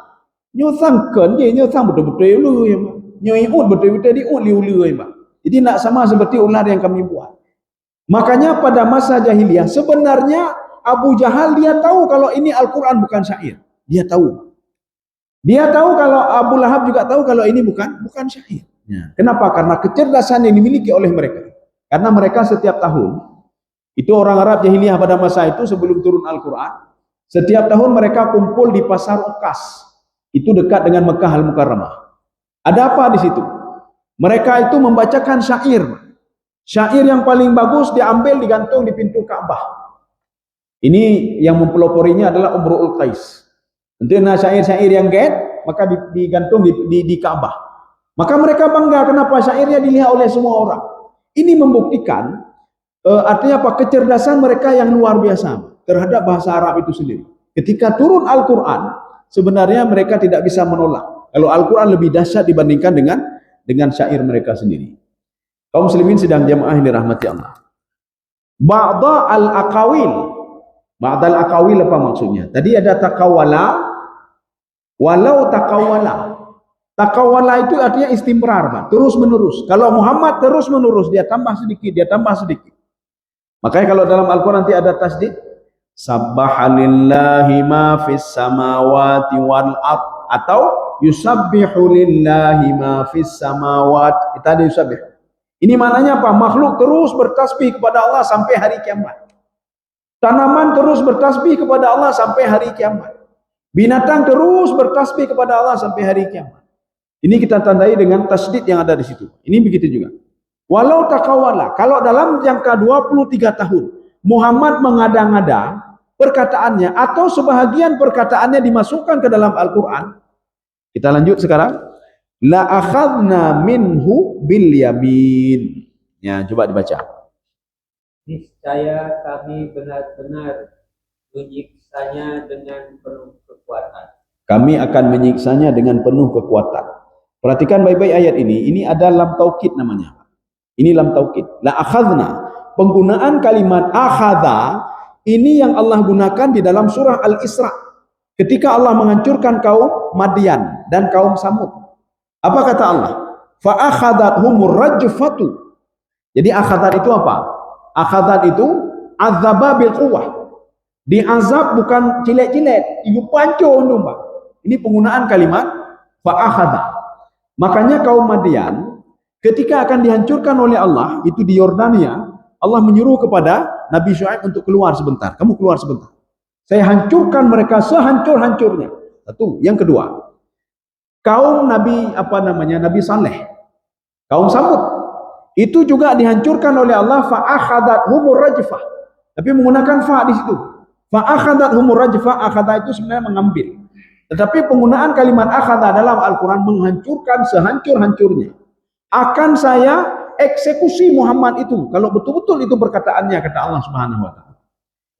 nyosangkan dia nyosang betul-betul lu ya. Nyoiut betul-betul diut liu-liu ya. Jadi nak sama seperti ular yang kami buat. Makanya pada masa jahiliyah sebenarnya Abu Jahal dia tahu kalau ini Al-Quran bukan syair. Dia tahu. Dia tahu kalau Abu Lahab juga tahu kalau ini bukan syair. Kenapa? Karena kecerdasan yang dimiliki oleh mereka. Karena mereka setiap tahun, itu orang Arab jahiliyah pada masa itu sebelum turun Al-Quran, setiap tahun mereka kumpul di pasar Ukas. Itu dekat dengan Mekah Al-Mukarramah. Ada apa di situ? Mereka itu membacakan syair. Syair yang paling bagus diambil digantung di pintu Ka'bah. Ini yang mempeloporinya adalah Umru'ul Qais. Nanti syair-syair yang get, maka digantung di Ka'bah. Maka mereka bangga kenapa syairnya dilihat oleh semua orang. Ini membuktikan artinya apa? Kecerdasan mereka yang luar biasa terhadap bahasa Arab itu sendiri. Ketika turun Al-Quran, sebenarnya mereka tidak bisa menolak. Kalau Al-Quran lebih dahsyat dibandingkan dengan syair mereka sendiri. Kaum muslimin sedang jamaah yang dirahmati Allah. Ba'da al-aqawil. Ba'da al-aqawil apa maksudnya? Tadi ada takawala, walau takawala. Takawala itu artinya istimrar, Pak. Terus menerus. Kalau Muhammad terus menerus, dia tambah sedikit, dia tambah sedikit. Makanya kalau dalam Al-Quran nanti ada tasdid, Sabbahalillahi ma fis samawati wal ard, atau yusabbihu lillahi ma fis samawat. Itu ada yusabbih. Ini maknanya apa? Makhluk terus bertasbih kepada Allah sampai hari kiamat. Tanaman terus bertasbih kepada Allah sampai hari kiamat. Binatang terus bertasbih kepada Allah sampai hari kiamat. Ini kita tandai dengan tasdid yang ada di situ. Ini begitu juga. Walau takawala, kalau dalam jangka 23 tahun Muhammad mengada-ngada perkataannya atau sebahagian perkataannya dimasukkan ke dalam Al-Quran. Kita lanjut sekarang. La akhadna minhu bil yamin. Ya, coba dibaca. Niscaya kami benar-benar menyiksanya dengan penuh kekuatan. Kami akan menyiksanya dengan penuh kekuatan. Perhatikan baik-baik ayat ini. Ini ada lam taukid namanya. Ini lam taukid. La akhadna. Penggunaan kalimat akhadha ini yang Allah gunakan di dalam surah Al-Isra. Ketika Allah menghancurkan kaum Madian dan kaum Samud. Apa kata Allah? Fa akhadathumur rajfatu. Jadi akhadat itu apa? Akhadat itu azaba bil quwwah. Diazab bukan cilet-cilet, ibu panco Pak. Ini penggunaan kalimat fa akhadha. Makanya kaum Madian ketika akan dihancurkan oleh Allah, itu di Yordania, Allah menyuruh kepada Nabi Syuaib untuk keluar sebentar. Kamu keluar sebentar. Saya hancurkan mereka sehancur-hancurnya. Satu. Yang kedua, kaum Nabi Nabi Saleh, kaum Samud, itu juga dihancurkan oleh Allah. Fa akhadathumur rajfah. Tapi menggunakan fa di situ. Fa akhadathumur rajfah. Akhadha itu sebenarnya mengambil. Tetapi penggunaan kalimat akhadha dalam Al-Quran menghancurkan sehancur-hancurnya. Akan saya eksekusi Muhammad itu kalau betul-betul itu perkataannya, kata Allah Subhanahu wa taala.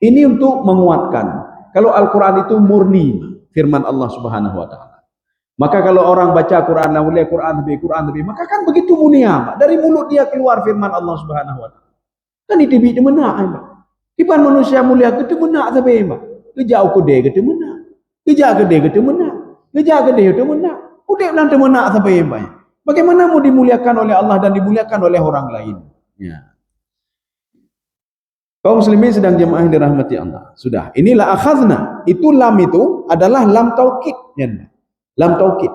Ini untuk menguatkan kalau Al-Quran itu murni firman Allah Subhanahu wa taala. Maka kalau orang baca Quran, Quran, maka kan begitu mulia, Pak. Dari mulut dia keluar firman Allah Subhanahu wa taala. Kan itu bi menak, Pak. Tiban manusia mulia itu menak tapi, Pak. Kejauh gede gitu menak. Kejauh gede gitu menak. Kejauh gede itu menak. Udah nanti menak tapi, Pak. Bagaimana mau dimuliakan oleh Allah dan dimuliakan oleh orang lain? Ya. Kaum muslimin sedang jemaah yang dirahmati Allah. Sudah. Inilah akhadna. Itu lam itu adalah lam taukid. Ya. Lam taukid.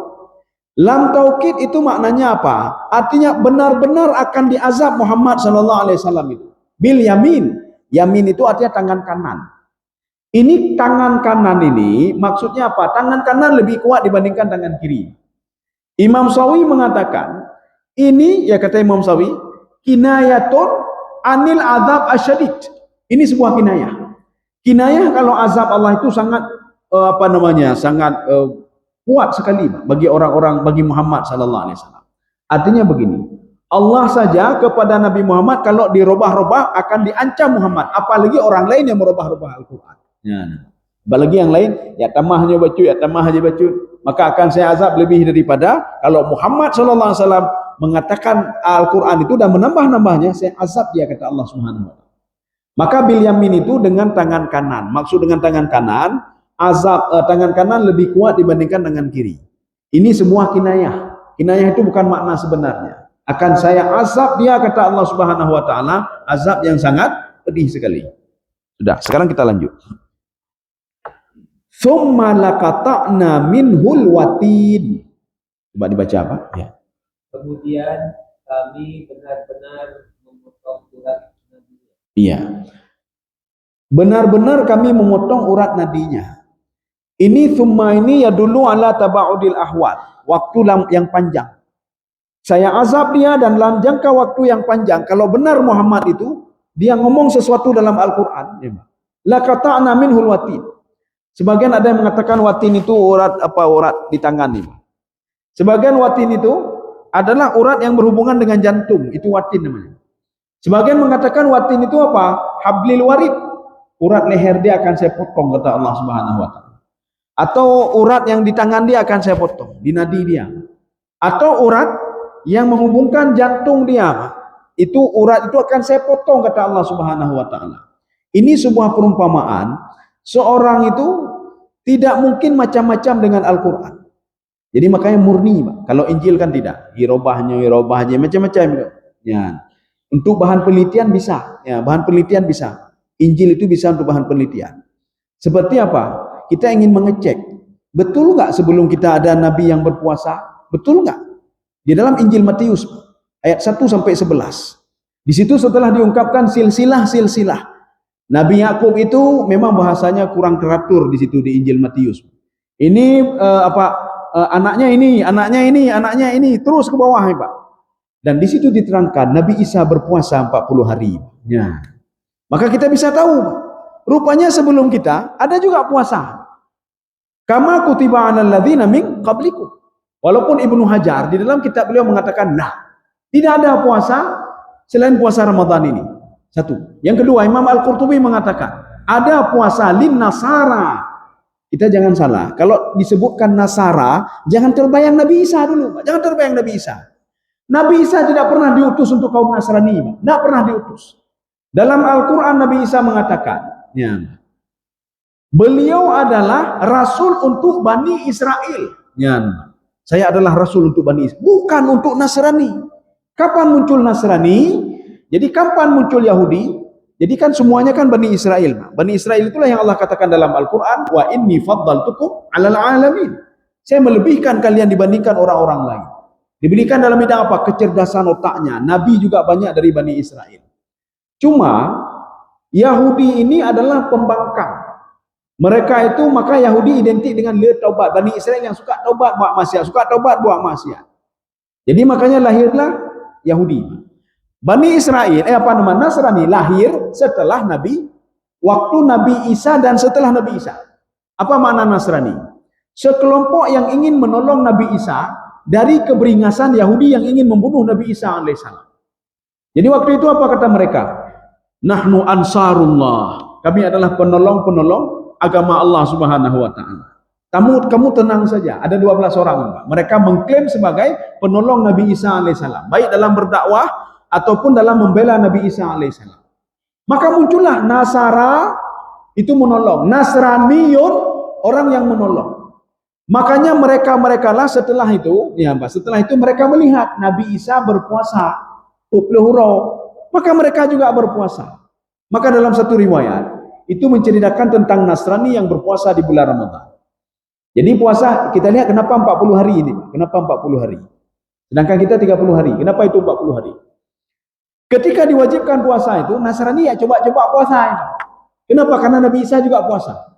Lam taukid itu maknanya apa? Artinya benar-benar akan diazab Muhammad sallallahu alaihi wasallam itu. Bil yamin. Yamin itu artinya tangan kanan. Ini tangan kanan ini maksudnya apa? Tangan kanan lebih kuat dibandingkan tangan kiri. Imam Sawi mengatakan, ini ya kata Imam Sawi, kinayatun anil azab asyadid. Ini sebuah kinayah. Kinayah kalau azab Allah itu sangat sangat kuat sekali bagi orang-orang, bagi Muhammad sallallahu alaihi wasallam. Artinya begini, Allah saja kepada Nabi Muhammad kalau dirubah-rubah akan diancam Muhammad, apalagi orang lain yang merubah-rubah Al-Quran. Ya. Apalagi yang lain, ya tamahnya baca, maka akan saya azab lebih daripada kalau Muhammad SAW mengatakan Al-Quran itu dan menambah-nambahnya, saya azab dia, kata Allah Subhanahu wa taala. Maka bil yamin itu dengan tangan kanan. Maksud dengan tangan kanan, azab tangan kanan lebih kuat dibandingkan tangan kiri. Ini semua kinayah. Kinayah itu bukan makna sebenarnya. Akan saya azab dia, kata Allah Subhanahu wa taala, azab yang sangat pedih sekali. Sudah, sekarang kita lanjut. Tsumma laqata'na minhul watin. Coba dibaca apa? Ya. Kemudian kami benar-benar memotong urat nadinya. Iya. Benar-benar kami memotong urat nadinya. Ini tsumma ini ya dulu ala taba'udil ahwal, waktu yang panjang. Saya azab dia dan dalam jangka waktu yang panjang. Kalau benar Muhammad itu dia ngomong sesuatu dalam Al-Qur'an, laqata'na minhul watin. Sebagian ada yang mengatakan watin itu urat di tangan ini. Sebagian watin itu adalah urat yang berhubungan dengan jantung, itu watin namanya. Sebagian mengatakan watin itu apa? Hablil warid. Urat leher dia akan saya potong, kata Allah Subhanahu wa taala. Atau urat yang di tangan dia akan saya potong, di nadi dia. Atau urat yang menghubungkan jantung dia, itu urat itu akan saya potong, kata Allah Subhanahu wa taala. Ini sebuah perumpamaan, seorang itu tidak mungkin macam-macam dengan Al-Quran. Jadi makanya murni, Pak. Kalau Injil kan tidak, wirobahnya macam-macam. Ya. Untuk bahan penelitian bisa, ya, bahan penelitian bisa. Injil itu bisa untuk bahan penelitian. Seperti apa? Kita ingin mengecek, betul nggak sebelum kita ada Nabi yang berpuasa? Betul nggak? Di dalam Injil Matius ayat 1 sampai 11. Di situ setelah diungkapkan silsilah. Nabi Yakub itu memang bahasanya kurang teratur di situ di Injil Matius. Ini anaknya ini terus ke bawah, ya, Pak. Dan di situ diterangkan Nabi Isa berpuasa 40 hari. Ya. Maka kita bisa tahu, rupanya sebelum kita ada juga puasa. Kama kutiba 'alal ladzina min qablikum. Walaupun Ibnu Hajar di dalam kitab beliau mengatakan, tidak ada puasa selain puasa Ramadan ini. Satu. Yang kedua, Imam Al-Qurtubi mengatakan, ada puasa lin nasara. Kita jangan salah. Kalau disebutkan Nasara, jangan terbayang Nabi Isa dulu. Jangan terbayang Nabi Isa. Nabi Isa tidak pernah diutus untuk kaum Nasrani. Tidak pernah diutus. Dalam Al-Quran Nabi Isa mengatakan, ya, beliau adalah Rasul untuk Bani Israel. Ya, saya adalah Rasul untuk Bani Israel. Bukan untuk Nasrani. Kapan muncul Nasrani? Jadi kapan muncul Yahudi? Jadi kan semuanya kan Bani Israel. Bani Israel itulah yang Allah katakan dalam Al-Quran, wa inni faddaltukum 'alal 'alamin. Saya melebihkan kalian dibandingkan orang-orang lain. Diberikan dalam bidang apa? Kecerdasan otaknya. Nabi juga banyak dari Bani Israel. Cuma Yahudi ini adalah pembangkang. Mereka itu, maka Yahudi identik dengan le taubat. Bani Israel yang suka taubat buat maksiat, suka taubat buat maksiat. Jadi makanya lahirlah Yahudi. Bani Israel, Nasrani lahir setelah waktu Nabi Isa dan setelah Nabi Isa. Apa makna Nasrani? Sekelompok yang ingin menolong Nabi Isa dari keberingasan Yahudi yang ingin membunuh Nabi Isa alaihissalam. Jadi waktu itu apa kata mereka? Nahnu ansarullah. Kami adalah penolong-penolong agama Allah Subhanahu wa taala. Kamu tenang saja. Ada 12 orang. Mereka mengklaim sebagai penolong Nabi Isa alaihissalam, baik dalam berdakwah ataupun dalam membela Nabi Isa alaihissalam. Maka muncullah Nasara, itu menolong. Nasraniyun, orang yang menolong. Makanya mereka lah setelah itu mereka melihat Nabi Isa berpuasa, maka mereka juga berpuasa. Maka dalam satu riwayat itu menceritakan tentang Nasrani yang berpuasa di bulan Ramadan. Jadi puasa, kita lihat kenapa 40 hari ini? Kenapa 40 hari? Sedangkan kita 30 hari. Kenapa itu 40 hari? Ketika diwajibkan puasa itu, Nasrani ya coba-coba puasa. Kenapa? Karena Nabi Isa juga puasa.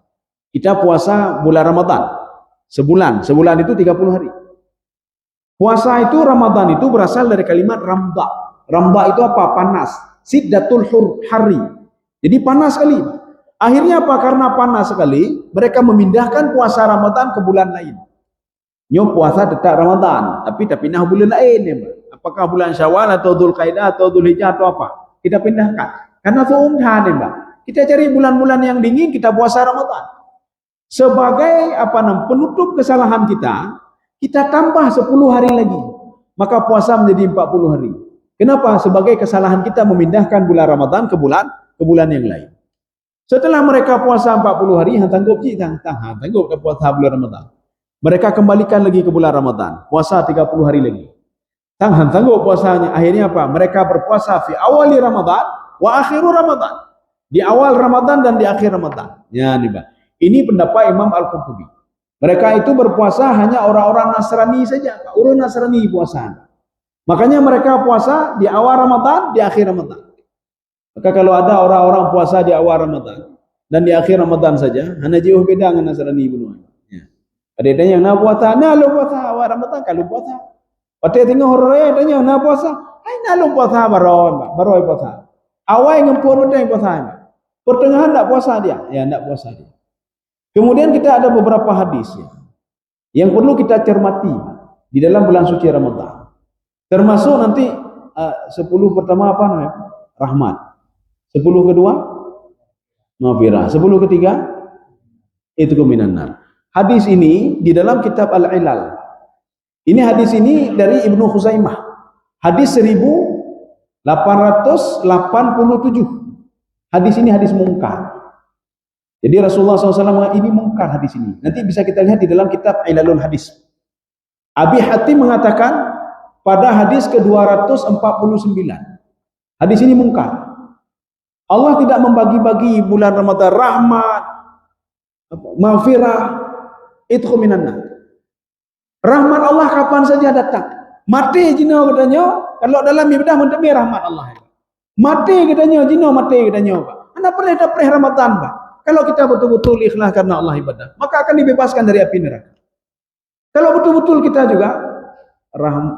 Kita puasa bulan Ramadan. Sebulan itu 30 hari. Puasa itu Ramadan itu berasal dari kalimat ramba. Ramba itu apa? Panas. Siddatul hari. Jadi panas sekali. Akhirnya apa? Karena panas sekali, mereka memindahkan puasa Ramadan ke bulan lain. Nyo puasa tetap Ramadan, tapi kita pindah bulan lain ya, Pak. Apakah bulan Syawal atau Dzulqa'dah atau Dzulhijjah atau apa? Kita pindahkan. Karena suumhan ya, Pak. Kita cari bulan-bulan yang dingin, kita puasa Ramadan. Sebagai penutup kesalahan kita tambah 10 hari lagi. Maka puasa menjadi 40 hari. Kenapa? Sebagai kesalahan kita memindahkan bulan Ramadan ke bulan yang lain. Setelah mereka puasa 40 hari, tanggup dah puasa bulan Ramadan. Mereka kembalikan lagi ke bulan Ramadan, puasa 30 hari lagi. Tanggup puasanya. Akhirnya apa? Mereka berpuasa fi awali Ramadan wa akhiru Ramadan. Di awal Ramadan dan di akhir Ramadan. Ya nih, Pak. Ini pendapat Imam Al-Qurtubi. Mereka itu berpuasa hanya orang-orang Nasrani saja, Pak. Orang Nasrani puasa. Makanya mereka puasa di awal Ramadan, di akhir Ramadan. Maka kalau ada orang-orang puasa di awal Ramadan dan di akhir Ramadan saja, hanya jauh beda dengan Nasrani bunuh. Ada tanya nak puasa, nak lu puasa awal Ramadan kalau puasa. Pada tengok orang tanya nak puasa, ai nak lu puasa baru puasa. Awal ngempur betul puasa. Pertengahan tak puasa dia, ya tak puasa dia. Kemudian kita ada beberapa hadis ya, yang perlu kita cermati di dalam bulan suci Ramadan. Termasuk nanti 10 pertama apa namanya? Rahmat. 10 kedua maghfirah. 10 ketiga itu minan nar. Hadis ini di dalam kitab Al-Ilal. Ini hadis ini dari Ibnu Khuzaimah. Hadis 1887. Hadis ini hadis mungkar. Jadi Rasulullah SAW mengatakan ini mungkar hadis ini. Nanti bisa kita lihat di dalam kitab Ilalul Hadis. Abi Hatim mengatakan pada hadis ke-249. Hadis ini mungkar. Allah tidak membagi-bagi bulan Ramadan rahmat, maghfirah, idkhul minan nar. Rahmat Allah kapan saja datang. Mati jina katanya, kalau dalam ibadah mendemi rahmat Allah. Mati katanya jina mati katanya, Pak. Anda pernah dapat Ramadan, Pak. Kalau kita betul-betul ikhlas karena Allah ibadah, maka akan dibebaskan dari api neraka. Kalau betul-betul kita juga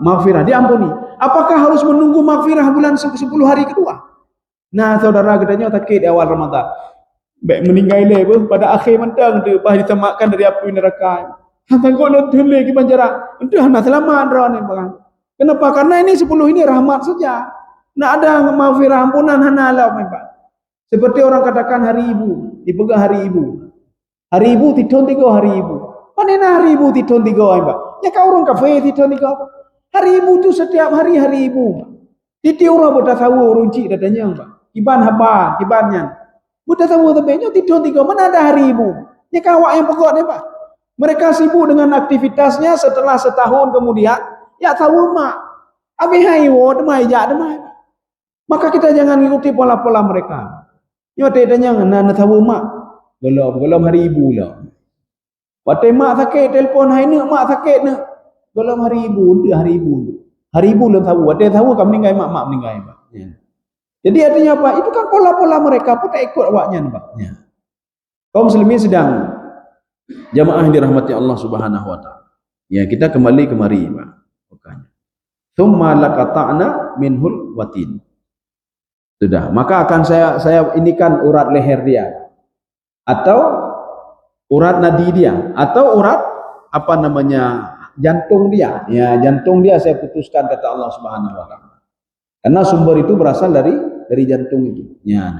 maghfirah diampuni, apakah harus menunggu maghfirah bulan 10 hari kedua? Nah, saudara katanya sakit di awal Ramadan. Baik meninggal le pada akhir mentang tu bah diselamatkan dari api neraka. Tangguh lentun lagi penjara. Entah nak selamat dah ni bang. Kenapa? Karena ini 10 ini rahmat saja. Nak ada maghfirah ampunan hana Allah Pak. Seperti orang katakan hari ibu, dipegang hari ibu. Hari ibu titun 3 hari ibu. Mana hari ibu titun 3 Pak? Ya kau orang kafe titun 3 apa? Hari ibu tu setiap hari ibu. Titi orang bodoh tahu runci datanya Pak. Iban apa? Ibannya. Bodoh tahu tapi titun 3 mana ada hari ibu? Ya kau yang pokok ni Pak. Mereka sibuk dengan aktivitasnya setelah setahun kemudian, ya tahu mak. Abi hai wo demai ja demai. Maka kita jangan ikuti pola-pola mereka. Yo tanya ngana tahu mak. Belum hari ibu lah. Waktu mak sakit telefon hai ni mak sakit ni. Belum hari ibu, untuk hari ibu. Hari ibu belum tahu. Waktu tahu kamu meninggal mak meninggal Pak. Ya. Jadi artinya apa? Itu kan pola-pola mereka pun tak ikut awaknya Pak. Ya. Kaum muslimin sedang jamaah yang dirahmati Allah Subhanahu wa taala. Ya, kita kembali kemari, Pak. Bukannya. Tsumma laqata'na minhul watin. Sudah, maka akan saya inikan urat leher dia atau urat nadi dia atau urat apa namanya jantung dia. Ya, jantung dia saya putuskan kata Allah Subhanahu wa taala. Karena sumber itu berasal dari jantung itu. Ya.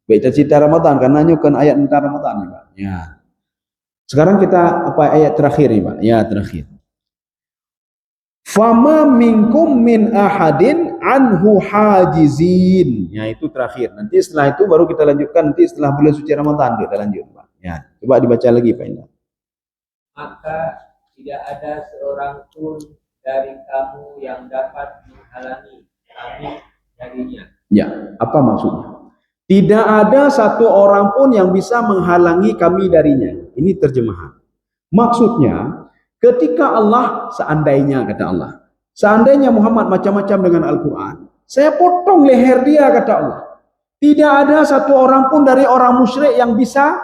Baik cerita Ramadan karena nyukan ayat tentang Ramadan ya, Pak. Ya. Sekarang kita apa ayat terakhir nih Pak? Ya terakhir. Fama minkum min ahadin anhu hajizin. Ya itu terakhir. Nanti setelah itu baru kita lanjutkan nanti setelah bulan suci Ramadan kita lanjut Pak. Ya, coba dibaca lagi Pak Indah. Maka tidak ada seorang pun dari kamu yang dapat menghalangi kami darinya. Ya, apa maksudnya? Tidak ada satu orang pun yang bisa menghalangi kami darinya. Ini terjemahan. Maksudnya, ketika Allah, seandainya kata Allah, seandainya Muhammad macam-macam dengan Al-Quran, saya potong leher dia kata Allah. Tidak ada satu orang pun dari orang musyrik yang bisa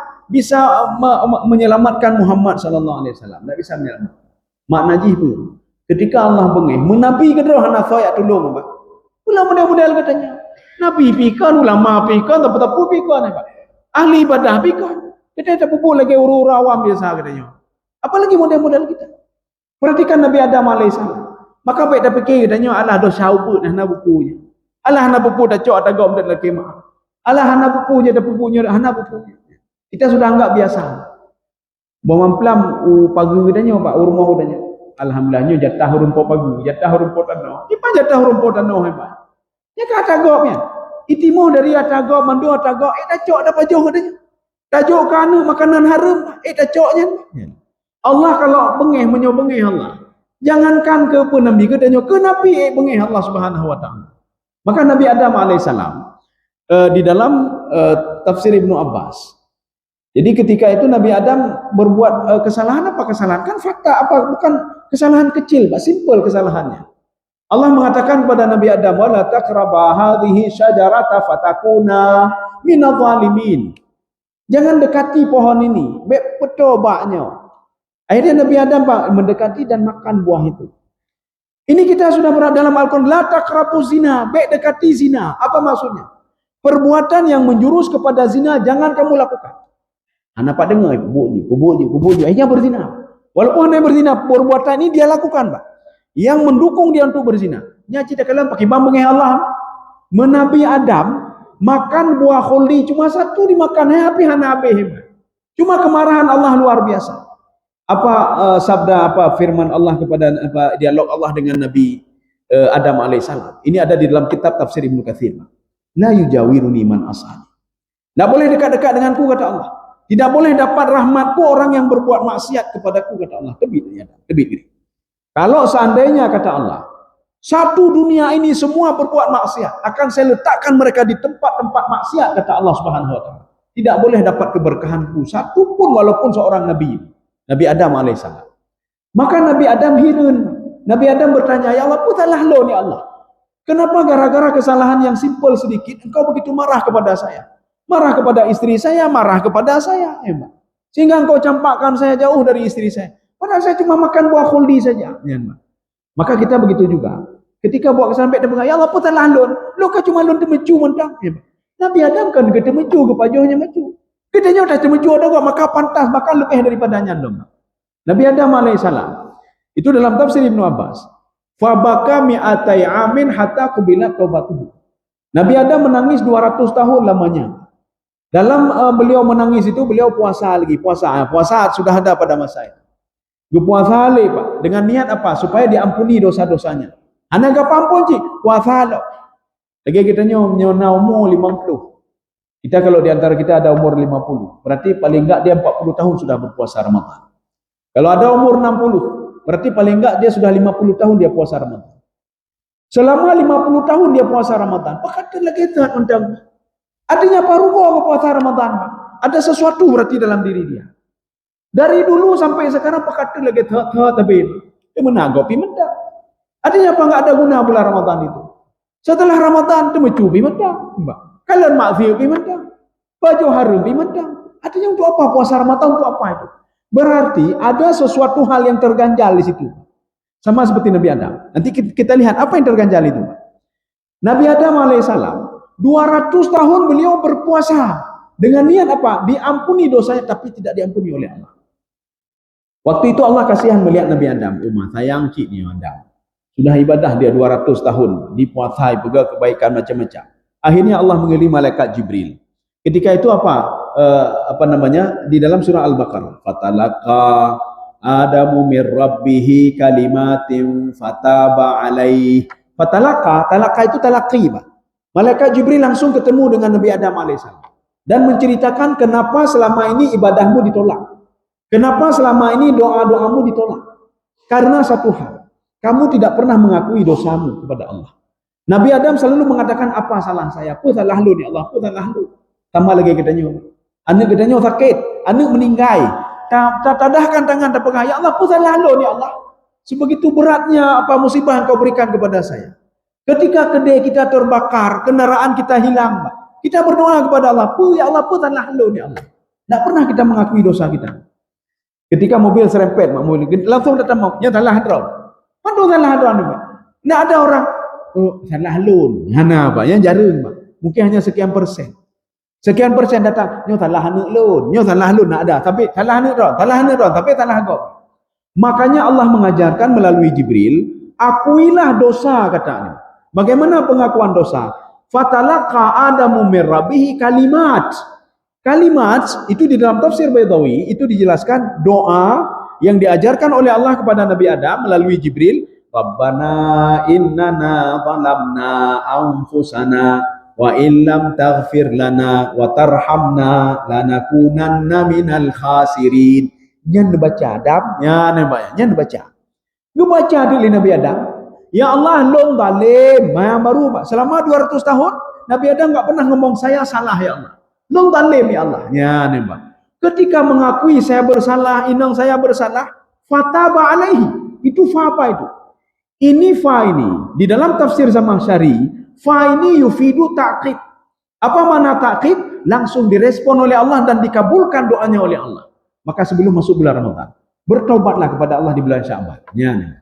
menyelamatkan Muhammad sallallahu alaihi wasallam. Tidak bisa menyelamatkan. Maknanya itu, ketika Allah bengih, menabi ke doa hana saya tolong Pak. Ulah model-model katanya. Nabi pikan, ulama pikan, tapi pikan Pak. Ahli ibadah pikan. Kita tak pupuk lagi uru-uru awam biasa katanya. Apalagi model-model kita. Perhatikan Nabi Adam alaihissalam. Maka baik dah fikir katanya alah dosa ubut hana bukunya. Alah hana buku dah cok dah gom dah kemah. Alah hana bukunya dah bukunya hana bukunya. Kita sudah anggap biasa. Bamamplam pagi katanya pak rumah katanya. Alhamdulillahnya jatah rumput pagi, jatah rumput tanah. Ipa jatah rumput tanah hebat. Ya kata gopnya. Itimo dari atagok mandu atagok dah cok dah pajoh katanya. Tajuk kana makanan haram dah coknya. Allah kalau bengih menyobengih Allah. Jangankan ke Nabi katanya ke Nabi bengih Allah Subhanahu wa taala. Maka Nabi Adam alaihissalam di dalam tafsir Ibnu Abbas. Jadi ketika itu Nabi Adam berbuat kesalahan apa kesalahan? Kan fakta apa bukan kesalahan kecil, Pak, simpel kesalahannya. Allah mengatakan kepada Nabi Adam, "Wala taqraba hadhihi syajarata fatakuna minadh dhalimin." Jangan dekati pohon ini, bek petobaknya. Akhirnya Nabi Adam Pak mendekati dan makan buah itu. Ini kita sudah berada dalam Al-Quran. La taqrabu zina, baik dekati zina. Apa maksudnya? Perbuatan yang menjurus kepada zina jangan kamu lakukan. Anak pak dengar, kubur. Akhirnya berzina. Walaupun dia berzina, perbuatan ini dia lakukan Pak. Yang mendukung dia untuk berzina. Nya cerita kalian pakai bambang Allah. Menabi Adam makan buah khuldi cuma satu dimakan, tapi hana hebat. Cuma kemarahan Allah luar biasa. Apa sabda apa firman Allah kepada apa dialog Allah dengan Nabi Adam alaihissalam. Ini ada di dalam kitab tafsir Ibnu Katsir. La yujawiruni man asani. Tidak boleh dekat-dekat denganku kata Allah. Tidak boleh dapat rahmatku orang yang berbuat maksiat kepadaku kata Allah. Tebit. Kalau seandainya kata Allah, satu dunia ini semua berbuat maksiat, akan saya letakkan mereka di tempat-tempat maksiat kata Allah Subhanahu wa taala. Tidak boleh dapat keberkahanku satu pun walaupun seorang nabi. Nabi Adam alaihissalam. Maka Nabi Adam hirun. Nabi Adam bertanya, ya Allah, putalah lo ni Allah. Kenapa gara-gara kesalahan yang simpel sedikit, engkau begitu marah kepada saya? Marah kepada istri saya, marah kepada saya. Sehingga engkau campakkan saya jauh dari istri saya. Padahal saya cuma makan buah khuldi saja. Maka kita begitu juga. Ketika buat kesalahan, dia ya Allah, putalah lo kan cuma lo temecu mentang. Nabi Adam kan dia temecu, kepajuhnya mecu. Katanya dah temeju ada kok, maka pantas, maka lebih daripadanya dong. Nabi Adam alaihissalam. Itu dalam tafsir Ibnu Abbas. Fabaka mi'atai amin hatta qubilat taubatuhu. Nabi Adam menangis 200 tahun lamanya. Dalam beliau menangis itu beliau puasa lagi, puasa sudah ada pada masa itu. Puasa lagi Pak, dengan niat apa? Supaya diampuni dosa-dosanya. Anak gak pampun cik, puasa lo. Lagi kita nyona umur 50. Kita kalau di antara kita ada umur 50, berarti paling enggak dia 40 tahun sudah berpuasa Ramadan. Kalau ada umur 60, berarti paling enggak dia sudah 50 tahun dia puasa Ramadan. Selama 50 tahun dia puasa Ramadan, pakatan lagi tak undang. Adanya parugo ke puasa Ramadan. Ada sesuatu berarti dalam diri dia. Dari dulu sampai sekarang pakatan lagi tak tapi dia menagopi mendak. Adanya apa enggak ada guna bulan Ramadan itu. Setelah Ramadan tu mencubi mendak, Mbak. Kalian maksiat bimantang, baju harum bimantang. Artinya untuk apa puasa Ramadan untuk apa itu? Berarti ada sesuatu hal yang terganjal di situ. Sama seperti Nabi Adam. Nanti kita lihat apa yang terganjal itu. Nabi Adam alaihissalam 200 tahun beliau berpuasa dengan niat apa? Diampuni dosanya tapi tidak diampuni oleh Allah. Waktu itu Allah kasihan melihat Nabi Adam. Sayang cik ni Adam. Sudah ibadah dia 200 tahun, dipuasai juga kebaikan macam-macam. Akhirnya Allah mengirim malaikat Jibril. Ketika itu apa namanya di dalam surah Al-Baqarah, fatalaqa Adamu mir rabbih kalimatin fataba alaih. Talaqa itu talaqi, Pak. Malaikat Jibril langsung ketemu dengan Nabi Adam alaihissalam dan menceritakan kenapa selama ini ibadahmu ditolak. Kenapa selama ini doa-doamu ditolak? Karena satu hal, kamu tidak pernah mengakui dosamu kepada Allah. Nabi Adam selalu mengatakan apa salah saya? Apa salah lu ni Allah? Apa salah lu? Tambah lagi katanya. Anak katanya sakit, anak meninggal. Tadahkan tangan terpegang. Ya Allah, apa salah lu ni Allah? Sebegitu beratnya apa musibah yang kau berikan kepada saya. Ketika kedai kita terbakar, kendaraan kita hilang, kita berdoa kepada Allah. Ya Allah, apa salah lu ni Allah? Tak pernah kita mengakui dosa kita. Ketika mobil serempet, langsung datang mau. Ya salah hadron. Mana salah hadron ni, Pak? Tak ada orang. Oh, salah lun. Hana apa? Yang jarang, Pak. Mungkin hanya sekian persen. Sekian persen datang, nyo salah anak lun. Nyo salah lun nak ada. Tapi salah anak ron. Salah anak ron. Tapi salah kau. Makanya Allah mengajarkan melalui Jibril, akuilah dosa katanya. Bagaimana pengakuan dosa? Fatalaqa Adamu min Rabbih kalimat. Kalimat itu di dalam tafsir Baydawi itu dijelaskan doa yang diajarkan oleh Allah kepada Nabi Adam melalui Jibril. Rabbana innana zalamna anfusana wa illam taghfir lana wa tarhamna lanakunanna minal khasirin. Nyan baca Adam, nyan baca. Ngebaca di Nabi Adam. Ya Allah, long zalim, yang baru Pak. Selama 200 tahun Nabi Adam enggak pernah ngomong saya salah ya Allah. Long zalim ya Allah. Ya Pak. Ketika mengakui saya bersalah, inang saya bersalah, fataba alaihi. Itu fa apa itu? Ini fa ini di dalam tafsir Zamakhsyari, fa ini yufidu ta'qib. Apa makna ta'qib? Langsung direspon oleh Allah dan dikabulkan doanya oleh Allah. Maka sebelum masuk bulan Ramadan, bertaubatlah kepada Allah di bulan Sya'ban. Ya.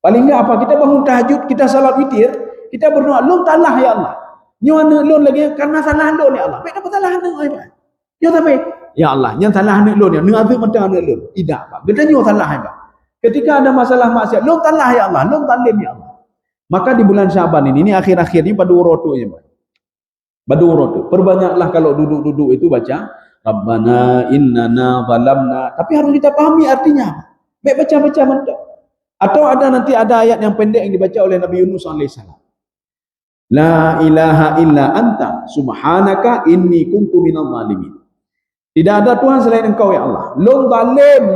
Paling enggak apa? Kita bangun tahajud, kita salat witir, kita berdoa, "Lon talah ya Allah." Nyo ane lon lagi karena salah lon ya Allah. Baik dapat salah ane ai Pak. Ya tapi ya Allah, yang salah ane lon ya, ning azab mata ane lon. Tidak Pak. Beda nyo salah ai Pak. Ketika ada masalah maksiat, lon talah ya Allah, lon talim ya Allah. Maka di bulan Sya'ban ini akhir-akhir ini padu roto ya Pak. Padu roto. Perbanyaklah kalau duduk-duduk itu baca Rabbana innana zalamna. Tapi harus kita pahami artinya. Baik baca-baca mentok. Atau nanti ada ayat yang pendek yang dibaca oleh Nabi Yunus alaihissalam. La ilaha illa anta subhanaka inni kuntu minadh dhalimin. Tidak ada Tuhan selain Engkau ya Allah. Lon zalim,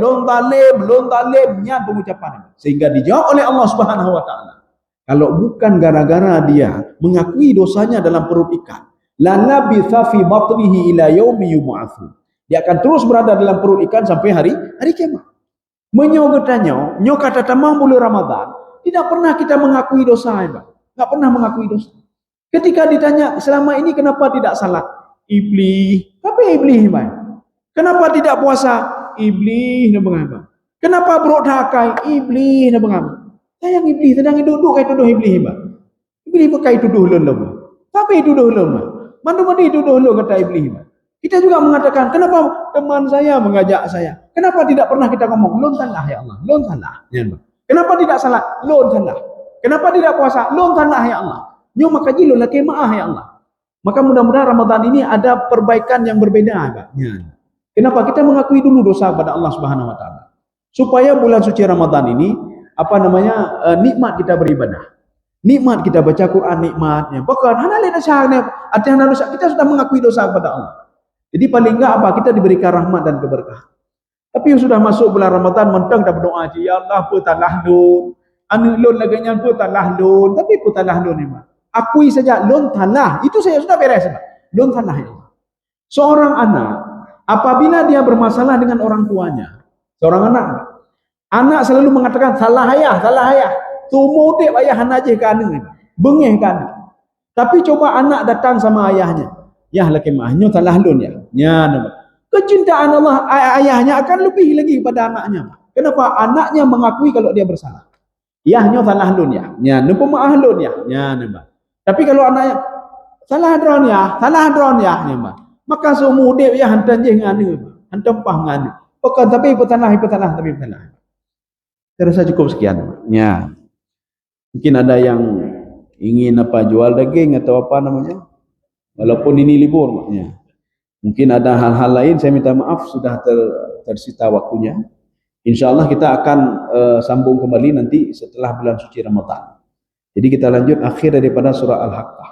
nyan pengucapan. Sehingga dijawab oleh Allah Subhanahu wa taala. Kalau bukan gara-gara dia mengakui dosanya dalam perut ikan, la labitha fi batnihi ila yaumi yub'atsun. Dia akan terus berada dalam perut ikan sampai hari kiamat. Menyogetanya, nyo kata tamam bulan Ramadan, tidak pernah kita mengakui dosa, Pak. Enggak pernah mengakui dosa. Ketika ditanya, selama ini kenapa tidak salat? Iblis. Tapi iblis, Pak. Kenapa tidak puasa? Iblis, Pak. Kenapa berodhakai? Iblis, Pak. Sayang iblis, sedang duduk kait tuduh iblis, Pak. Iblis pakai tuduh lon, Pak. Tapi tuduh lon, Pak. Mana-mana tuduh lon kata iblis, Pak. Kita juga mengatakan, kenapa teman saya mengajak saya? Kenapa tidak pernah kita ngomong, lon salah ya Allah, lon salah. Ya, kenapa tidak salah? Lon salah. Kenapa tidak puasa? Lon salah ya Allah. Nyo maka jilo laki maaf ya Allah. Maka mudah-mudahan Ramadan ini ada perbaikan yang berbeda, Pak. Ya. Kenapa? Kita mengakui dulu dosa kepada Allah Subhanahu wa taala. Supaya bulan suci Ramadan ini nikmat kita beribadah. Nikmat kita baca Quran, nikmatnya. Bahkan hanale dasarnya artinya dosa kita sudah mengakui dosa kepada Allah. Jadi paling enggak kita diberikan rahmat dan keberkahan. Tapi sudah masuk bulan Ramadan mentang dah berdoa je, ya Allah putalah lun. Anu lun laganya putalah lun, tapi putalah lun ni Pak. Akui saja lun talah, itu saya sudah beres Pak. Lun talah ya Allah. Seorang anak apabila dia bermasalah dengan orang tuanya, seorang anak selalu mengatakan salah ayah. Tumu dek ayah anak je kan ni. Bengih kan. Tapi coba anak datang sama ayahnya. Ya laki mahnya salah lun ya. Ya nama. Kecintaan Allah ayahnya akan lebih lagi pada anaknya. Kenapa? Anaknya mengakui kalau dia bersalah. Yahnya salah lun ya. Ya nampak maaf lun ya. Ya nama. Tapi kalau anaknya salah dron ya, ya nama. Maka semua dia ya hantar je nganu. Hantar pah nganu. Bukan tapi petanah. Saya rasa cukup sekian. Ya. Mungkin ada yang ingin jual daging atau apa namanya. Walaupun ini libur maknya. Mungkin ada hal-hal lain, saya minta maaf sudah tersita waktunya. InsyaAllah kita akan sambung kembali nanti setelah bulan suci Ramadan. Jadi kita lanjut akhir daripada surah Al-Haqqah.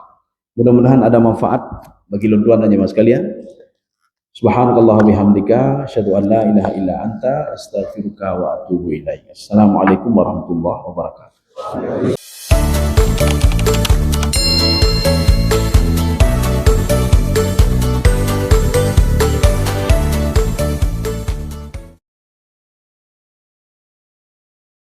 Mudah-mudahan ada manfaat bagi tuan dan jemaah sekalian. Subhanakallah bihamdika asyhadu an la ilaha illa anta astaghfiruka wa atubu ilaik. Assalamualaikum warahmatullahi wabarakatuh.